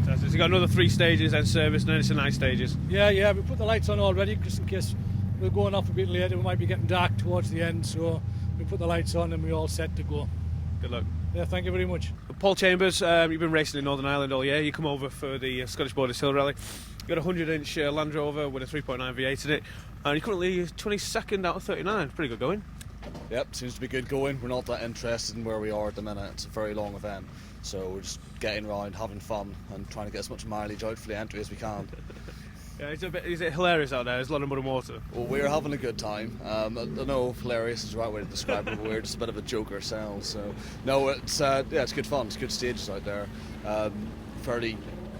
Fantastic. So you got another 3 stages, then service, and then it's the night stages. Yeah, we put the lights on already, just in case we're going off a bit later. We might be getting dark towards the end, so we put the lights on and we're all set to go. Good luck. Yeah, thank you very much. Paul Chambers, you've been racing in Northern Ireland all year. You come over for the Scottish Borders Hill Rally. You got a 100-inch Land Rover with a 3.9 V8 in it, and you're currently 22nd out of 39. Pretty good going. Yep, seems to be good going. We're not that interested in where we are at the minute. It's a very long event, so we're just getting around, having fun, and trying to get as much mileage out for the entry as we can. Yeah, is it hilarious out there? There's a lot of mud and water. Well, we're having a good time. I don't know if hilarious is the right way to describe it, but we're just a bit of a joke ourselves. So no, it's good fun. It's good stages out there. Fairly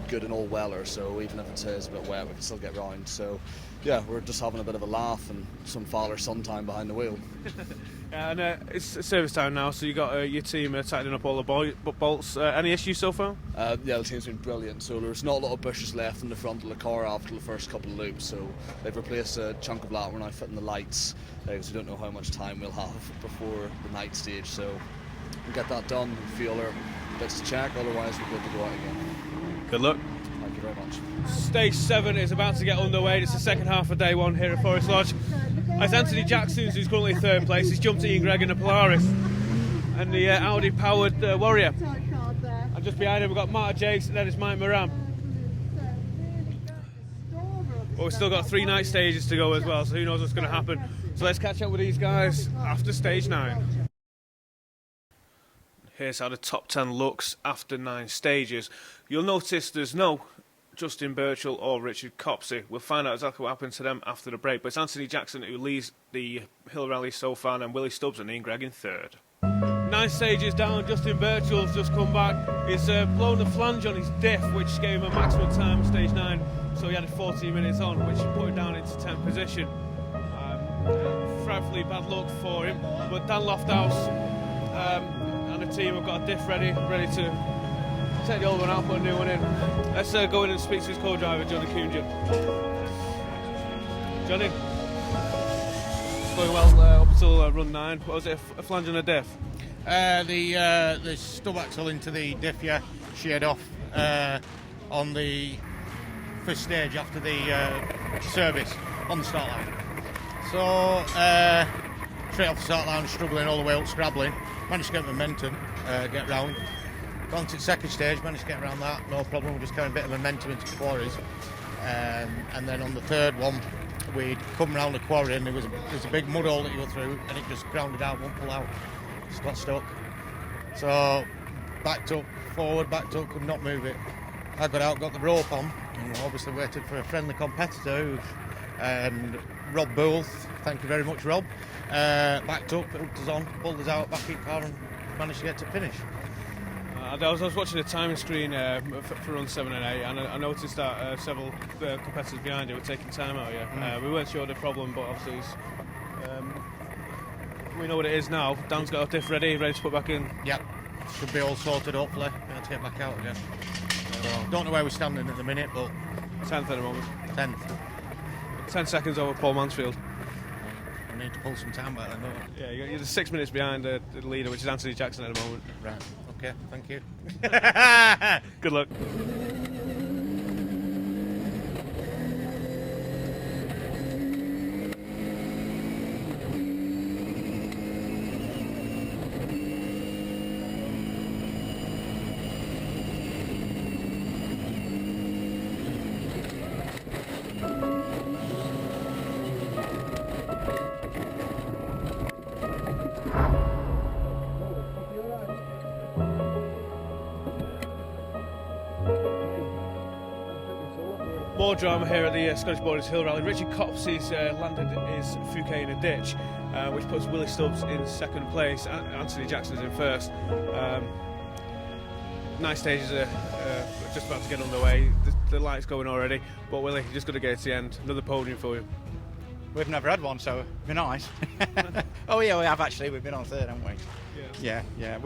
good in all weather, so even if it is a bit wet, we can still get round. So yeah, we're just having a bit of a laugh and some father son time behind the wheel. And it's service time now, so you got your team tightening up all the bolts. Any issues so far? Yeah, the team's been brilliant. So there's not a lot of bushes left in the front of the car after the first couple of loops. So they've replaced a chunk of that. We're now fitting the lights because we don't know how much time we'll have before the night stage. So we'll get that done and feel our bits to check. Otherwise, we're good to go out again. Good luck. Thank you very much. Stage 7 is about to get underway. It's the second half of day 1 here at Forest Lodge. It's Anthony Jackson, who's currently 3rd place. He's jumped Ian Gregg in the Polaris and the Audi-powered Warrior. And just behind him we've got Marta Jakes, and then it's Mike Moran. But we've still got 3 night stages to go as well, so who knows what's going to happen. So let's catch up with these guys after stage 9. Here's how the top 10 looks after 9 stages. You'll notice there's no Justin Birchall or Richard Copsey. We'll find out exactly what happened to them after the break. But it's Anthony Jackson who leads the Hill Rally so far, and Willie Stubbs and Ian Gregg in 3rd. 9 stages down, Justin Birchall's just come back. He's blown the flange on his diff, which gave him a maximum time in stage 9. So he had 14 minutes on, which put him down into 10th position. Frightfully bad luck for him. But Dan Lofthouse and the team have got a diff ready to take the old one out, put a new one in. Let's go in and speak to his co-driver, Johnny Coonja. Johnny, it's going well up until run 9. What was it, a flange and a diff? The stub axle into the diff, yeah, sheared off on the first stage after the service on the start line. So straight off the start line, struggling all the way up, scrabbling. Managed to get momentum, get round. Gone to the second stage, managed to get around that, no problem. We're just carrying a bit of momentum into the quarries. And then on the third one, we'd come round the quarry and there was a big mud hole that you go through, and it just grounded out, won't pull out. Just got stuck. So backed up, forward, backed up, could not move it. I got out, got the rope on, and obviously waited for a friendly competitor, and Rob Bull, thank you very much, Rob, backed up, hooked us on, pulled us out, back in car, and managed to get to finish. I was watching the timing screen for run 7 and 8, and I noticed that several competitors behind you were taking time out here. We weren't sure of the problem, but obviously we know what it is now. Dan's got a diff ready to put back in. Yep, should be all sorted hopefully. We have to get back out again. So, don't know where we're standing at the minute, but 10th at the moment. 10th. 10 seconds over Paul Mansfield. I need to pull some time back then, don't I? Yeah, you're 6 minutes behind the leader, which is Anthony Jackson at the moment. Right. Okay, thank you. Good luck. More drama here at the Scottish Borders Hill Rally. Richard Copsey's landed his Fouquet in a ditch, which puts Willie Stubbs in 2nd place. Anthony Jackson's in 1st. Nice stages are just about to get underway. The light's going already, but Willie, you just got to get to the end. Another podium for you. We've never had one, so it'd be nice. Oh yeah, we have actually. We've been on 3rd, haven't we? Yeah. Yeah.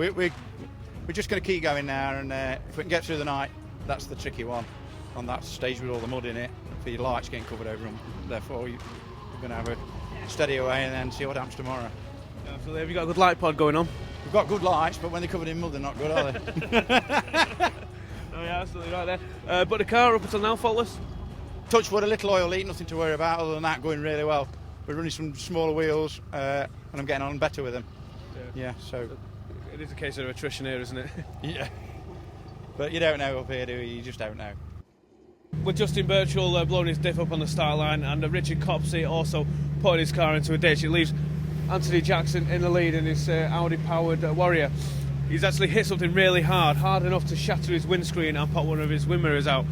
we're just going to keep going now, and if we can get through the night, that's the tricky one on that stage with all the mud in it. For your lights getting covered over them, therefore you're going to have a steady away and then see what happens tomorrow. Absolutely. Have you got a good light pod going on? We've got good lights, but when they're covered in mud, they're not good, are they? Oh yeah, absolutely right there. But the car up until now faultless? Touch wood, a little oil leak, nothing to worry about. Other than that, going really well. We're running some smaller wheels, and I'm getting on better with them. Yeah, so it is a case of attrition here, isn't it? Yeah. But you don't know up here, do you? You just don't know. With Justin Birchall blowing his diff up on the start line, and Richard Copsey also putting his car into a ditch, it leaves Anthony Jackson in the lead in his Audi-powered Warrior. He's actually hit something really hard enough to shatter his windscreen and pop one of his wind mirrors out.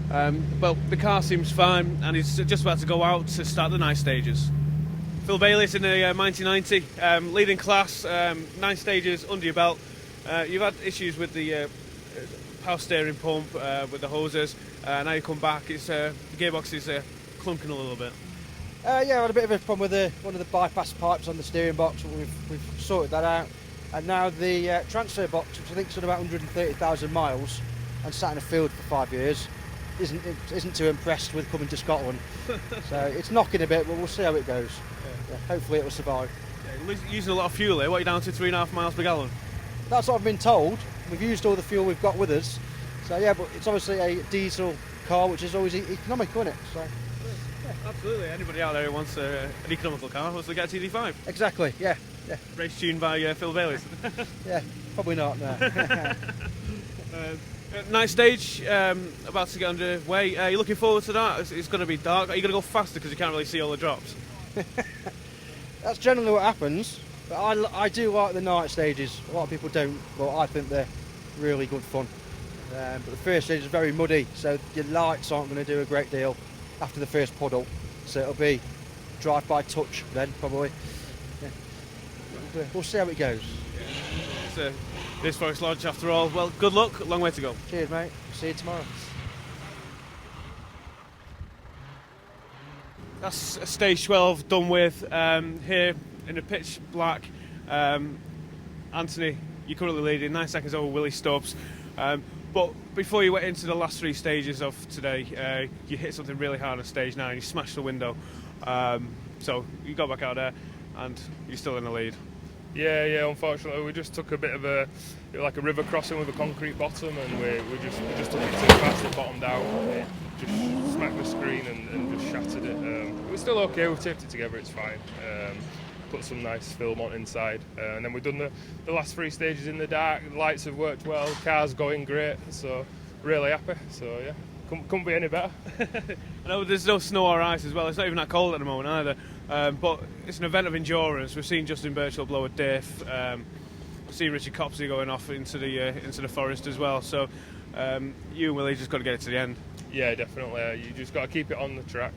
But the car seems fine, and he's just about to go out to start the night stages. Phil Bayliss in the 1990, leading class, 9 stages under your belt. You've had issues with the power steering pump, with the hoses. Now you come back, the gearbox is clunking a little bit. Yeah, I had a bit of a problem with one of the bypass pipes on the steering box, but we've sorted that out. And now the transfer box, which I think is on about 130,000 miles and sat in a field for 5 years, isn't too impressed with coming to Scotland. So it's knocking a bit, but we'll see how it goes. Yeah, hopefully it will survive. Yeah, you're using a lot of fuel here. What are you down to, 3.5 miles per gallon? That's what I've been told. We've used all the fuel we've got with us. So yeah, but it's obviously a diesel car, which is always economical, isn't it? So. Absolutely. Anybody out there who wants an economical car wants to get a TD5. Exactly. Yeah. Race tuned by Phil Bayliss. Yeah. Probably not. No. Night stage, about to get underway. Are you looking forward to that? It's going to be dark. Are you going to go faster because you can't really see all the drops? That's generally what happens. But I do like the night stages. A lot of people don't, but I think they're really good fun. But the first stage is very muddy, so your lights aren't going to do a great deal after the first puddle. So it'll be drive by touch then, probably. Yeah. We'll see how it goes. It is Forest Lodge after all. Well, good luck. Long way to go. Cheers, mate. See you tomorrow. That's stage 12 done with. Here in the pitch black, Anthony, you're currently leading 9 seconds over Willie Stubbs. But before you went into the last 3 stages of today, you hit something really hard on stage 9. You smashed the window. So you got back out there, and you're still in the lead. Yeah. Unfortunately, we just took a bit of a river crossing with a concrete bottom, and we just took it too fast and bottomed out. It just smacked the screen and just shattered it. It was still okay. We taped it together. It's fine. Put some nice film on inside, and then we've done the last 3 stages in the dark. The lights have worked well. Car's going great. So really happy. So yeah. Couldn't be any better. I know there's no snow or ice as well. It's not even that cold at the moment either. But it's an event of endurance. We've seen Justin Birchall blow a diff. We've seen Richard Copsey going off into the forest as well. So you and Willie just got to get it to the end. Yeah, definitely. You just got to keep it on the track,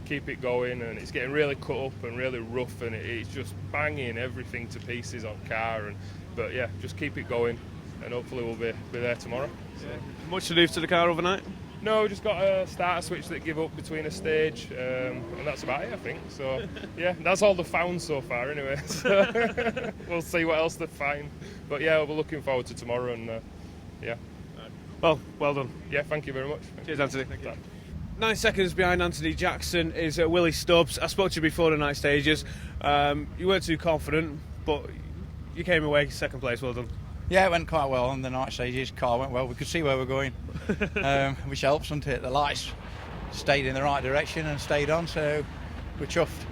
keep it going, and it's getting really cut up and really rough, and it's just banging everything to pieces on car. But yeah, just keep it going, and hopefully we'll be there tomorrow. So. Yeah. Much to do to the car overnight? No, we just got a starter switch that give up between a stage, and that's about it, I think. So, yeah, that's all they've found so far, anyway. So we'll see what else they find. But yeah, we're looking forward to tomorrow, and yeah. Well done. Yeah, thank you very much. Cheers, Anthony. Thank you. 9 seconds behind Anthony Jackson is Willie Stubbs. I spoke to you before the night stages. You weren't too confident, but you came away second place. Well done. Yeah, it went quite well on the night stages. Car went well. We could see where we're going, which helps, doesn't it? The lights stayed in the right direction and stayed on, so we're chuffed.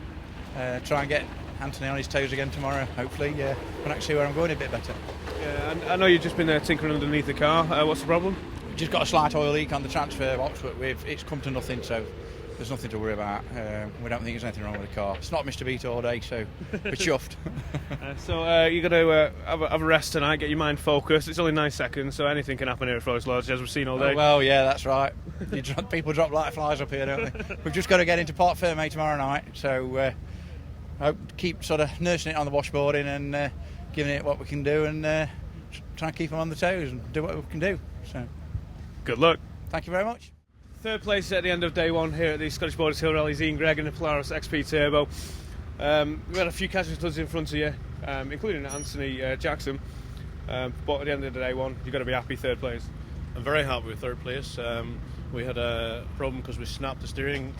Try and get Anthony on his toes again tomorrow, hopefully. Yeah, when I can see where I'm going a bit better. Yeah, and I know you've just been tinkering underneath the car. What's the problem? We've just got a slight oil leak on the transfer box, but it's come to nothing, so there's nothing to worry about. We don't think there's anything wrong with the car. It's not Mr. Beat all day, so we're chuffed. So you're going to have a rest tonight, get your mind focused. It's only 9 seconds, so anything can happen here at Forest Lodge, as we've seen all day. Oh, well, yeah, that's right. People drop like flies up here, don't they? We've just got to get into Port Ferme tomorrow night, so I hope to keep sort of nursing it on the washboarding and giving it what we can do, and try and keep them on the toes and do what we can do. So, good luck. Thank you very much. Third place at the end of day 1 here at the Scottish Borders Hill Rally, Ian Gregg in the Polaris XP Turbo. We had a few casualties in front of you, including Anthony Jackson. But at the end of the day, you've got to be happy third place. I'm very happy with third place. We had a problem because we snapped the steering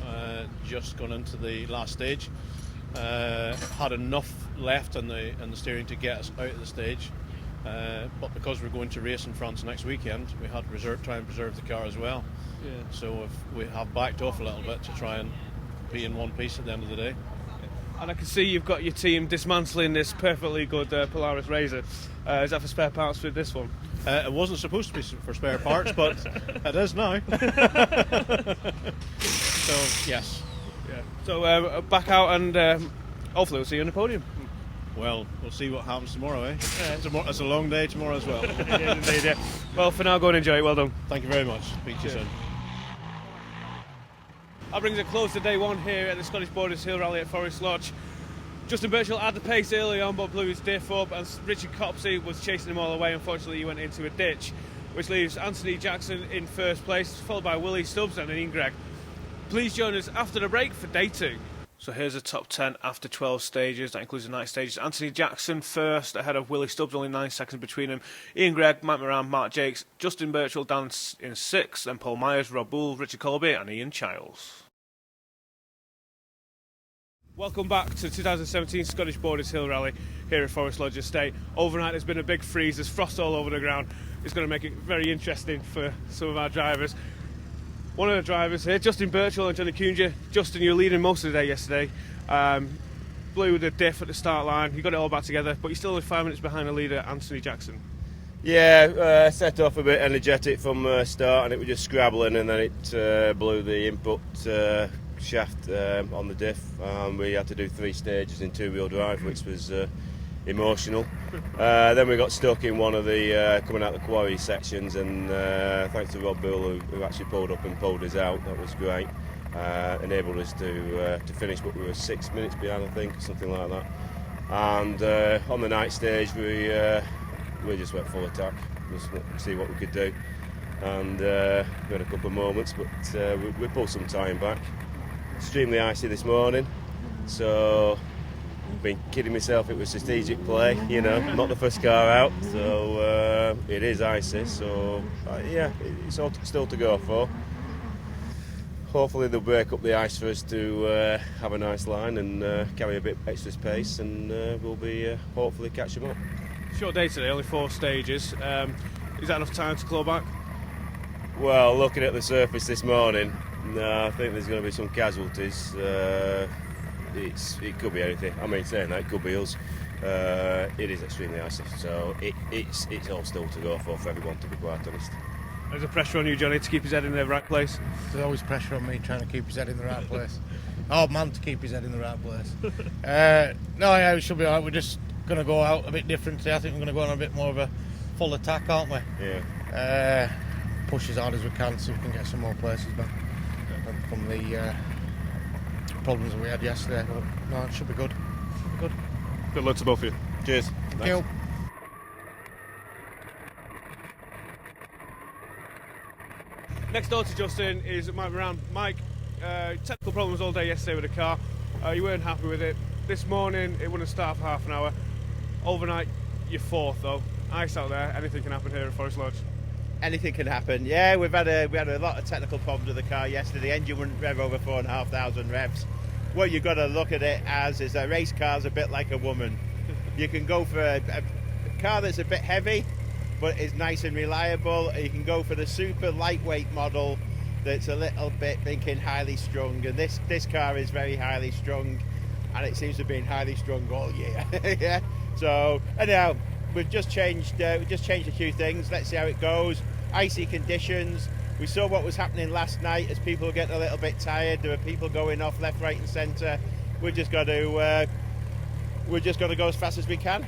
just going into the last stage. Had enough left in the steering to get us out of the stage, but because we're going to race in France next weekend, we had to try and preserve the car as well. Yeah. So we have backed off a little bit to try and be in one piece at the end of the day. And I can see you've got your team dismantling this perfectly good Polaris Razor. Is that for spare parts for this one? It wasn't supposed to be for spare parts, but it is now. So, yes. Yeah. So back out and hopefully we'll see you on the podium. Well, we'll see what happens tomorrow, eh? It's a long day tomorrow as well. It is indeed, yeah. Well, for now, go and enjoy it. Well done. Thank you very much. Speak to you soon. That brings a close to day one here at the Scottish Borders Hill Rally at Forest Lodge. Justin Birchall had the pace early on but blew his diff up, and Richard Copsey was chasing him all the way. Unfortunately, he went into a ditch, which leaves Anthony Jackson in first place, followed by Willie Stubbs and Ian Gregg. Please join us after the break for day two. So here's a top 10 after 12 stages. That includes the night stages. Anthony Jackson first, ahead of Willie Stubbs, only 9 seconds between them. Ian Gregg, Mike Moran, Mark Jakes, Justin Birchall down in 6th, then Paul Myers, Rob Bull, Richard Colby and Ian Childs. Welcome back to the 2017 Scottish Borders Hill Rally here at Forest Lodge Estate. Overnight there's been a big freeze, there's frost all over the ground. It's going to make it very interesting for some of our drivers. One of the drivers here, Justin Birchall and Johnny Cunja. Justin, you were leading most of the day yesterday. Blew the diff at the start line, you got it all back together, but you're still only 5 minutes behind the leader, Anthony Jackson. Yeah, set off a bit energetic from start, and it was just scrabbling, and then it blew the input shaft on the diff. We had to do 3 stages in 2-wheel drive, which was emotional. Then we got stuck in one of the coming out the quarry sections, and thanks to Rob Bull who actually pulled up and pulled us out. That was great. Enabled us to finish, but we were 6 minutes behind, I think, or something like that. And on the night stage, we just went full attack, just to see what we could do. And we had a couple of moments, but we pulled some time back. Extremely icy this morning, so I've been kidding myself it was strategic play, you know, not the first car out, so it is icy, so yeah, it's all still to go for. Hopefully they'll break up the ice for us to have a nice line and carry a bit extra pace, and we'll be hopefully catch them up. Short day today, only 4 stages. Is that enough time to claw back? Well, looking at the surface this morning, no, I think there's going to be some casualties. It could be anything. I mean, saying that, it could be us. It is extremely icy, so it's all still to go for everyone, to be quite honest. There's a pressure on you, Johnny, to keep his head in the right place. There's always pressure on me trying to keep his head in the right place. Hard man to keep his head in the right place. No, yeah, we should be alright. We're just going to go out a bit different today. I think we're going to go on a bit more of a full attack, aren't we? Yeah. Push as hard as we can so we can get some more places back from the problems that we had yesterday. But no, it should be good. Good. Good luck to both of you. Cheers. Thank you. Next door to Justin is Mike Moran. Mike, technical problems all day yesterday with the car. You weren't happy with it. This morning it wouldn't start for half an hour. Overnight you're 4th though. Ice out there, anything can happen here at Forest Lodge. Anything can happen. Yeah, we had a lot of technical problems with the car yesterday. The engine wouldn't rev over 4,500 revs. What you've got to look at it as is a race car's a bit like a woman. You can go for a car that's a bit heavy, but is nice and reliable. You can go for the super lightweight model that's a little bit thinking highly strung. And this car is very highly strung, and it seems to have been highly strung all year. Yeah. So anyhow, we've just changed a few things. Let's see how it goes. Icy conditions. We saw what was happening last night as people were getting a little bit tired. There were people going off left, right, and centre. We're just got to go as fast as we can.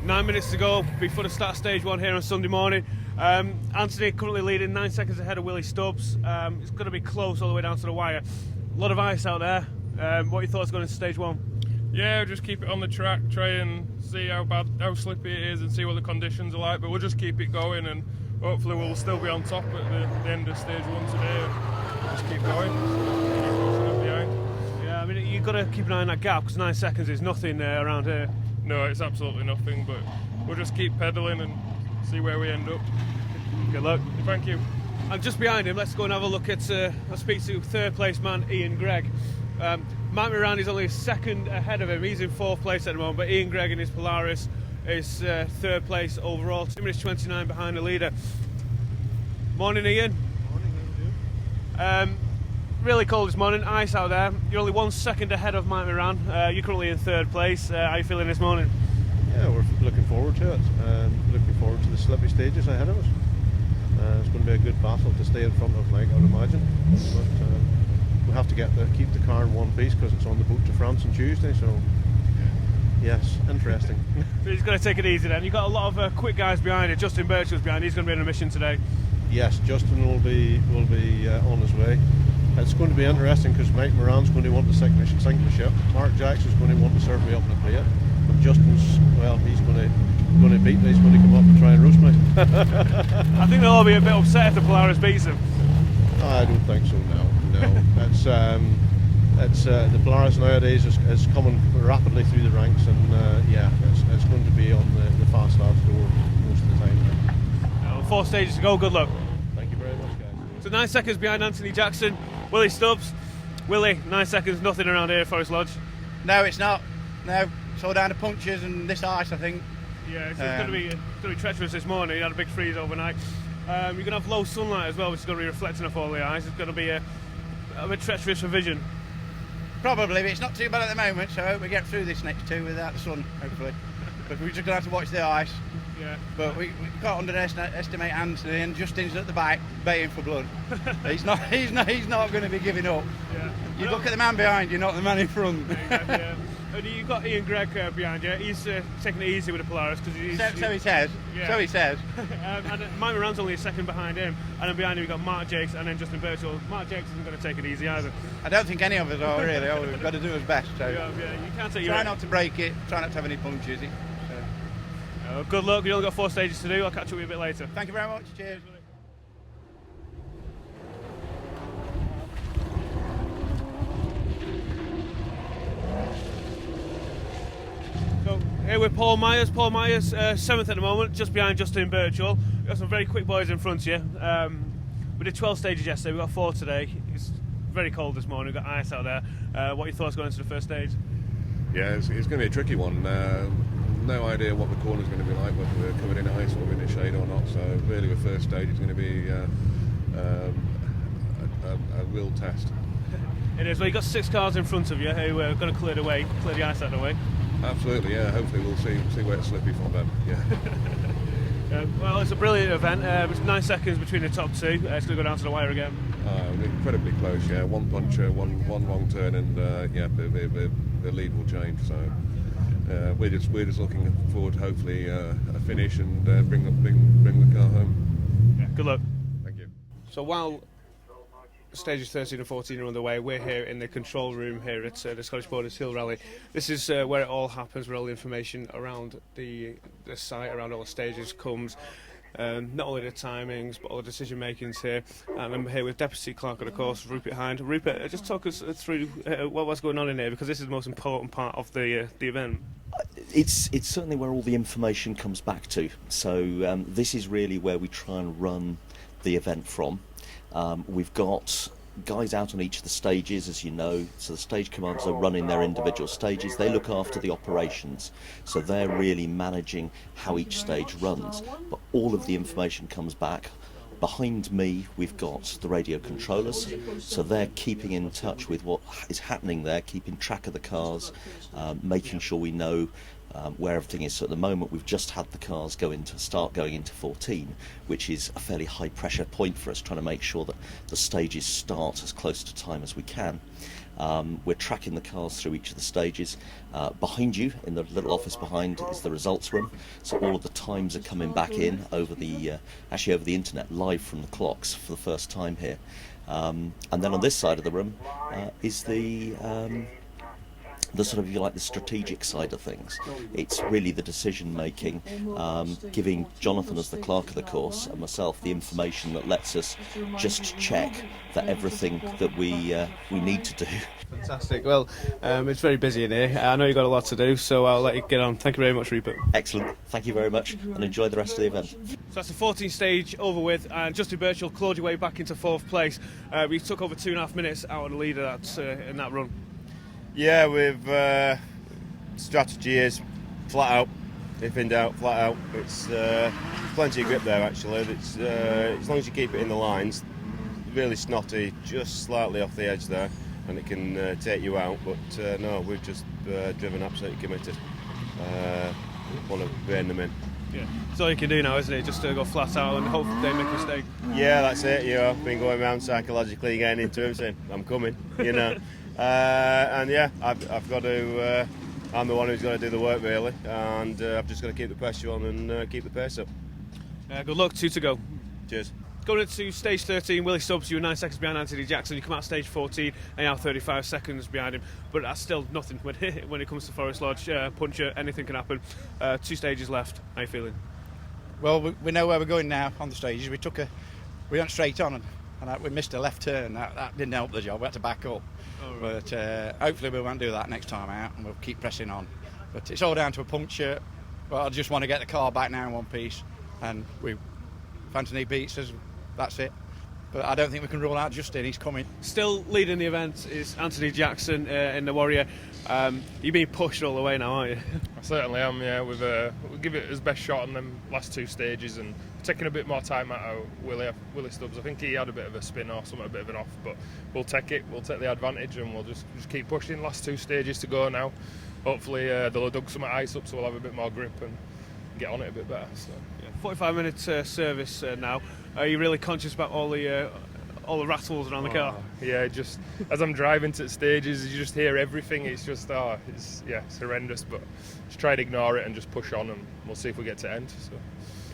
Nine minutes to go before the start of stage 1 here on Sunday morning. Anthony currently leading 9 seconds ahead of Willie Stubbs. It's going to be close all the way down to the wire. A lot of ice out there. What are your thoughts going into stage 1? Yeah, just keep it on the track, try and see how slippy it is and see what the conditions are like, but we'll just keep it going and hopefully we'll still be on top at the end of stage 1 today. Just keep going, keep pushing it behind. Yeah, I mean, you got to keep an eye on that gap because 9 seconds is nothing around here. No, it's absolutely nothing, but we'll just keep pedalling and see where we end up. Good luck. Thank you. And just behind him, let's go and have a look at, I'll speak to third place man Ian Gregg. Mike Moran is only a second ahead of him. He's in fourth place at the moment, but Ian Gregg in his Polaris is third place overall. 2 minutes 29 behind the leader. Morning, Ian. Morning, really cold this morning, ice out there. You're only 1 second ahead of Mike Moran. You're currently in third place. How are you feeling this morning? Yeah, we're looking forward to it. Looking forward to the slippy stages ahead of us. It's going to be a good battle to stay in front of Mike, I would imagine. But we have to keep the car in one piece because it's on the boat to France on Tuesday. So yes, interesting. So he's going to take it easy then. You've got a lot of quick guys behind it. Justin Birchall's behind. He's going to be on a mission today. Yes, Justin will be on his way. It's going to be interesting because Mike Moran's going to want to sink the ship. Mark Jackson's going to want to serve me up in a plate. But Justin's, well, he's going to beat me. He's going to come up and try and roast me. I think they'll all be a bit upset if the Polaris beats him. I don't think so. No. It's the Polaris nowadays is coming rapidly through the ranks, and yeah, it's going to be on the fast lads door most of the time. 4 stages to go. Good luck. Thank you very much, guys. So 9 seconds behind Anthony Jackson. Willie Stubbs. Willie, 9 seconds, nothing around here, Forest Lodge. No, it's not. No, it's all down to punctures and this ice, I think. Yeah, it's going to be treacherous this morning. You had a big freeze overnight. You're going to have low sunlight as well, which is going to be reflecting off all the ice. It's going to be a bit treacherous for vision. Probably, but it's not too bad at the moment, so I hope we get through this next two without the sun, hopefully. But we're just going to have to watch the ice. Yeah. But we can't underestimate Anthony, and Justin's at the back, baying for blood. He's not going to be giving up. Yeah. You look at the man behind you, not the man in front. Exactly, yeah. And you've got Ian Gregg behind you. He's taking it easy with the Polaris because he's. So he says. Yeah. So he says. And Mike Moran's only a second behind him, and then behind him we've got Mark Jakes and then Justin Birchall. Mark Jakes isn't going to take it easy either. I don't think any of us are really. We've got to do our best. So. Yeah, you can't take Try not to break it. Try not to have any punctures. Good luck. You only got 4 stages to do. I'll catch up with you a bit later. Thank you very much. Cheers. So here with Paul Myers. Paul Myers, 7th at the moment, just behind Justin Birchall. We've got some very quick boys in front of you. We did 12 stages yesterday. We've got 4 today. It's very cold this morning. We've got ice out there. What are your thoughts going into the first stage? Yeah, it's going to be a tricky one. No idea what the corner's going to be like, whether we're covered in ice or in the shade or not. So really, the first stage is going to be a real test. It is. Well, you've got 6 cars in front of you who are going to clear the ice out of the way. Absolutely, yeah. Hopefully, we'll see where it's slippy from them. Yeah. Well, it's a brilliant event. It's 9 seconds between the top 2. It's going to go down to the wire again. Incredibly close. Yeah, one puncher, one wrong turn, and yeah, the lead will change. So. We're just looking forward, hopefully, a finish and bring the car home. Yeah, good luck. Thank you. So while stages 13 and 14 are underway, we're here in the control room here at the Scottish Borders Hill Rally. This is where it all happens, where all the information around the site, around all the stages comes. Not only the timings, but all the decision makings here. And I'm here with Deputy Clerk of the course, Rupert Hind. Rupert, just talk us through what's going on in here, because this is the most important part of the event. It's certainly where all the information comes back to. So this is really where we try and run the event from. We've got guys out on each of the stages, as you know, so the stage commanders are running their individual stages. They look after the operations, so they're really managing how each stage runs, but all of the information comes back. Behind me we've got the radio controllers, so they're keeping in touch with what is happening there, keeping track of the cars, making sure we know where everything is. So at the moment we've just had the cars start going into 14, which is a fairly high pressure point for us, trying to make sure that the stages start as close to time as we can. We're tracking the cars through each of the stages. Behind you, in the little office behind, is the results room. So all of the times are coming back in over the internet, live from the clocks for the first time here. And then on this side of the room is the the sort of, if you like, the strategic side of things. It's really the decision making, giving Jonathan as the clerk of the course and myself the information that lets us just check that everything that we need to do. Fantastic. Well, it's very busy in here. I know you've got a lot to do, so I'll let you get on. Thank you very much, Rupert. Excellent. Thank you very much, and enjoy the rest of the event. So that's the 14th stage over with, and Justin Birchall clawed your way back into 4th place. We took over 2.5 minutes out of the leader in that run. Yeah, we've strategy is flat out. If in doubt, flat out. It's plenty of grip there actually. It's as long as you keep it in the lines, really snotty, just slightly off the edge there, and it can take you out. But no, we've just driven absolutely committed. Want to rein them in. Yeah, it's all you can do now, isn't it? Just go flat out and hope they make a mistake. Yeah, that's it. You know, been going around psychologically getting into him saying, "I'm coming," you know. And yeah, I've got to. I'm the one who's got to do the work really, and I've just got to keep the pressure on and keep the pace up. Good luck. 2 to go. Cheers. Going into stage 13, Willie Stubbs, you were 9 seconds behind Anthony Jackson. You come out stage 14 and you're 35 seconds behind him, but that's still nothing when it comes to Forest Lodge. Puncher, anything can happen. 2 stages left. How are you feeling? Well, we know where we're going now on the stages. We went straight on and we missed a left turn. That didn't help the job. We had to back up. Oh, right. But hopefully we won't do that next time out, and we'll keep pressing on. But it's all down to a puncture. But I just want to get the car back now in one piece, and if Anthony beats us, that's it. But I don't think we can rule out Justin. He's coming. Still leading the event is Anthony Jackson in the Warrior. You're being pushed all the way now, aren't you? I certainly am, yeah. We'll give it his best shot on them last 2 stages and taking a bit more time out of Willie Stubbs. I think he had a bit of a spin or something, a bit of an off, but we'll take it. We'll take the advantage and we'll just keep pushing. Last 2 stages to go now. Hopefully they'll have dug some ice up so we'll have a bit more grip and get on it a bit better. So. Yeah, 45-minute service now. Are you really conscious about all the rattles around the car? Yeah, just as I'm driving to the stages, you just hear everything. It's just, it's horrendous. But just try and ignore it and just push on, and we'll see if we get to end. So.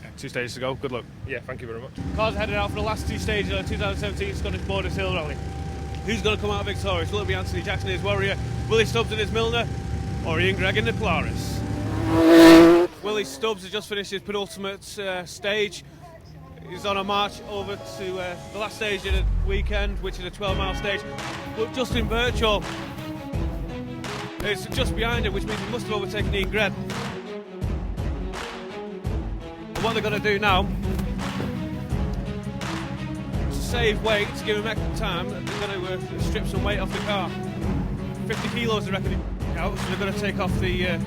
Yeah, 2 stages to go. Good luck. Yeah, thank you very much. Cars headed out for the last 2 stages of the 2017 Scottish Borders Hill Rally. Who's going to come out victorious? Will it be Anthony Jackson in his Warrior, Willie Stubbs in his Milner, or Ian Gregg in the Polaris? Willie Stubbs has just finished his penultimate stage. He's on a march over to the last stage of the weekend, which is a 12-mile stage. But Justin Birchall is just behind him, which means he must have overtaken Ian Gregg. And what they're going to do now, to save weight, to give him extra time, they're going to strip some weight off the car. 50 kilos, I reckon, out, so they're going to take off the...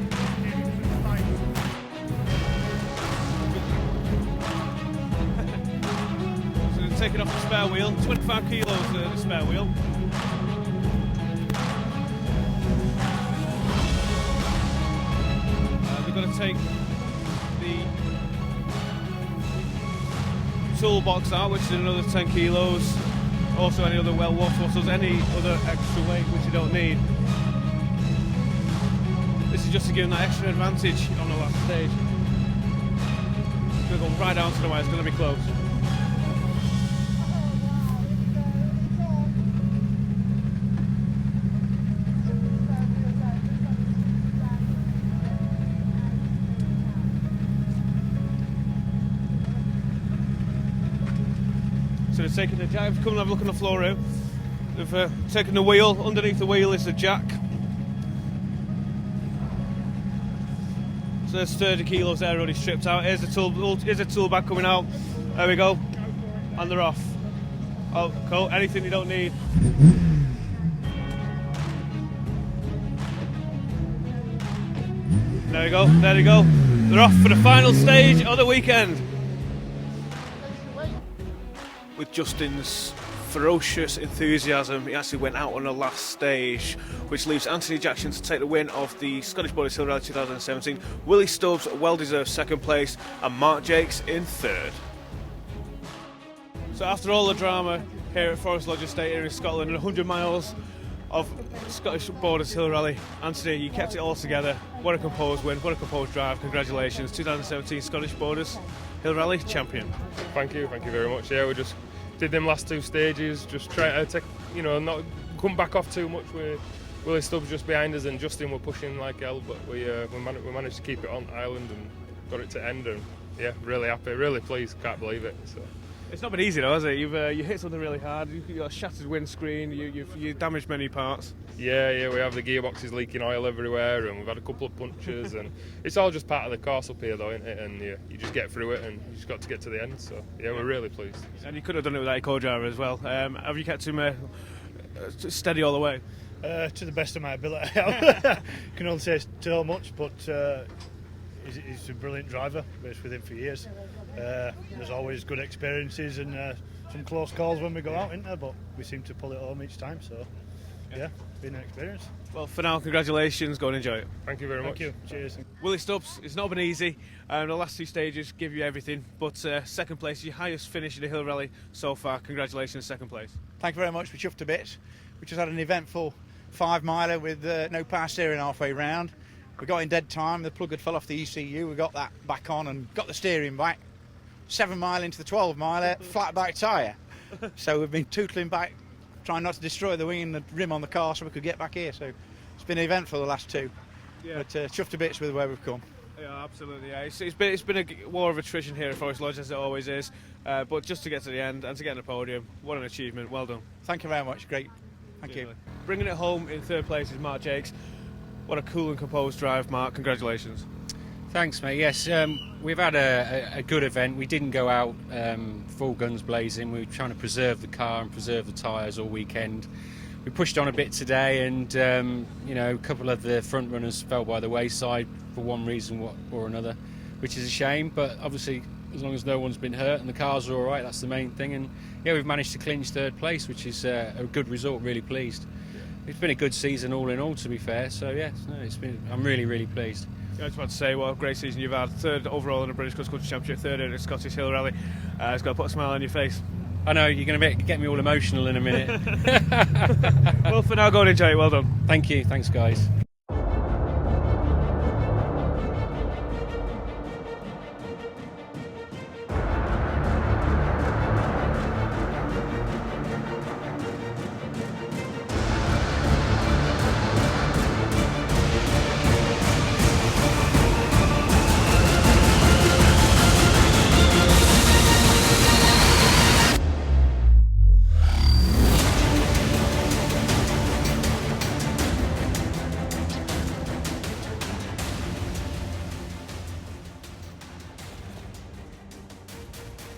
taking off the spare wheel, 25 kilos the spare wheel. They're going to take the toolbox out, which is another 10 kilos. Also any other well water bottles, any other extra weight which you don't need. This is just to give them that extra advantage on the last stage. It's going to go right down to the wire, it's going to be close. So they've taken the jack, come and have a look on the floor here. They've taken the wheel, underneath the wheel is the jack. So there's 30 kilos there already stripped out. Here's the tool bag coming out. There we go. And they're off. Oh, cool, anything you don't need. There we go, there they go. They're off for the final stage of the weekend. With Justin's ferocious enthusiasm, he actually went out on the last stage, which leaves Anthony Jackson to take the win of the Scottish Borders Hill Rally 2017. Willie Stubbs, well-deserved 2nd place, and Mark Jakes in 3rd. So after all the drama here at Forest Lodge Estate here in Scotland, and 100 miles of Scottish Borders Hill Rally, Anthony, you kept it all together. What a composed win, what a composed drive. Congratulations, 2017 Scottish Borders Hill Rally champion. Thank you very much. Yeah, we just did them last 2 stages, just try to take, not come back off too much with Willie Stubbs just behind us, and Justin were pushing like hell, but we managed to keep it on island and got it to end, and yeah, really happy, really pleased, can't believe it. So. It's not been easy though, has it? You hit something really hard. You got a shattered windscreen. You damaged many parts. Yeah, we have the gearboxes leaking oil everywhere, and we've had a couple of punctures, and it's all just part of the course up here, though, isn't it? And you just get through it, and you just got to get to the end. So yeah, we're really pleased. And you could have done it without your co-driver as well. Have you kept him steady all the way? To the best of my ability. Can only say so much, but he's a brilliant driver. Raced with him for years. There's always good experiences and some close calls when we go out, isn't there? But we seem to pull it home each time. So yeah, been an experience. Well, for now, congratulations. Go and enjoy it. Thank you very much. Thank you. Cheers. Willie Stubbs, it's not been easy. The last 2 stages give you everything, but second place, your highest finish in the Hill Rally so far. Congratulations, second place. Thank you very much. We chuffed a bit. We just had an eventful 5 miler with no power steering halfway round. We got in dead time. The plug had fell off the ECU. We got that back on and got the steering back. 7 mile into the 12 miler, flat back tyre. So we've been tootling back, trying not to destroy the wing and the rim on the car so we could get back here. So it's been an event for the last 2. Yeah. But chuffed to bits with where we've come. Yeah, absolutely. Yeah, it's been a war of attrition here at Forest Lodge, as it always is. But just to get to the end and to get on the podium, what an achievement. Well done. Thank you very much. Great. Thank you. Bringing it home in 3rd place is Mark Jakes. What a cool and composed drive, Mark. Congratulations. Thanks, mate. Yes, we've had a good event. We didn't go out full guns blazing. We were trying to preserve the car and preserve the tyres all weekend. We pushed on a bit today, and a couple of the front runners fell by the wayside for one reason or another, which is a shame. But obviously, as long as no one's been hurt and the cars are all right, that's the main thing. And yeah, we've managed to clinch 3rd place, which is a good result. Really pleased. It's been a good season all in all, to be fair. So yeah, I'm really, really pleased. I just want to say what a great season you've had. 3rd overall in the British Cross Country Championship, 3rd in the Scottish Hill Rally. It's got to put a smile on your face. I know, you're going to get me all emotional in a minute. Well, for now, go and enjoy it. Well done. Thank you. Thanks, guys.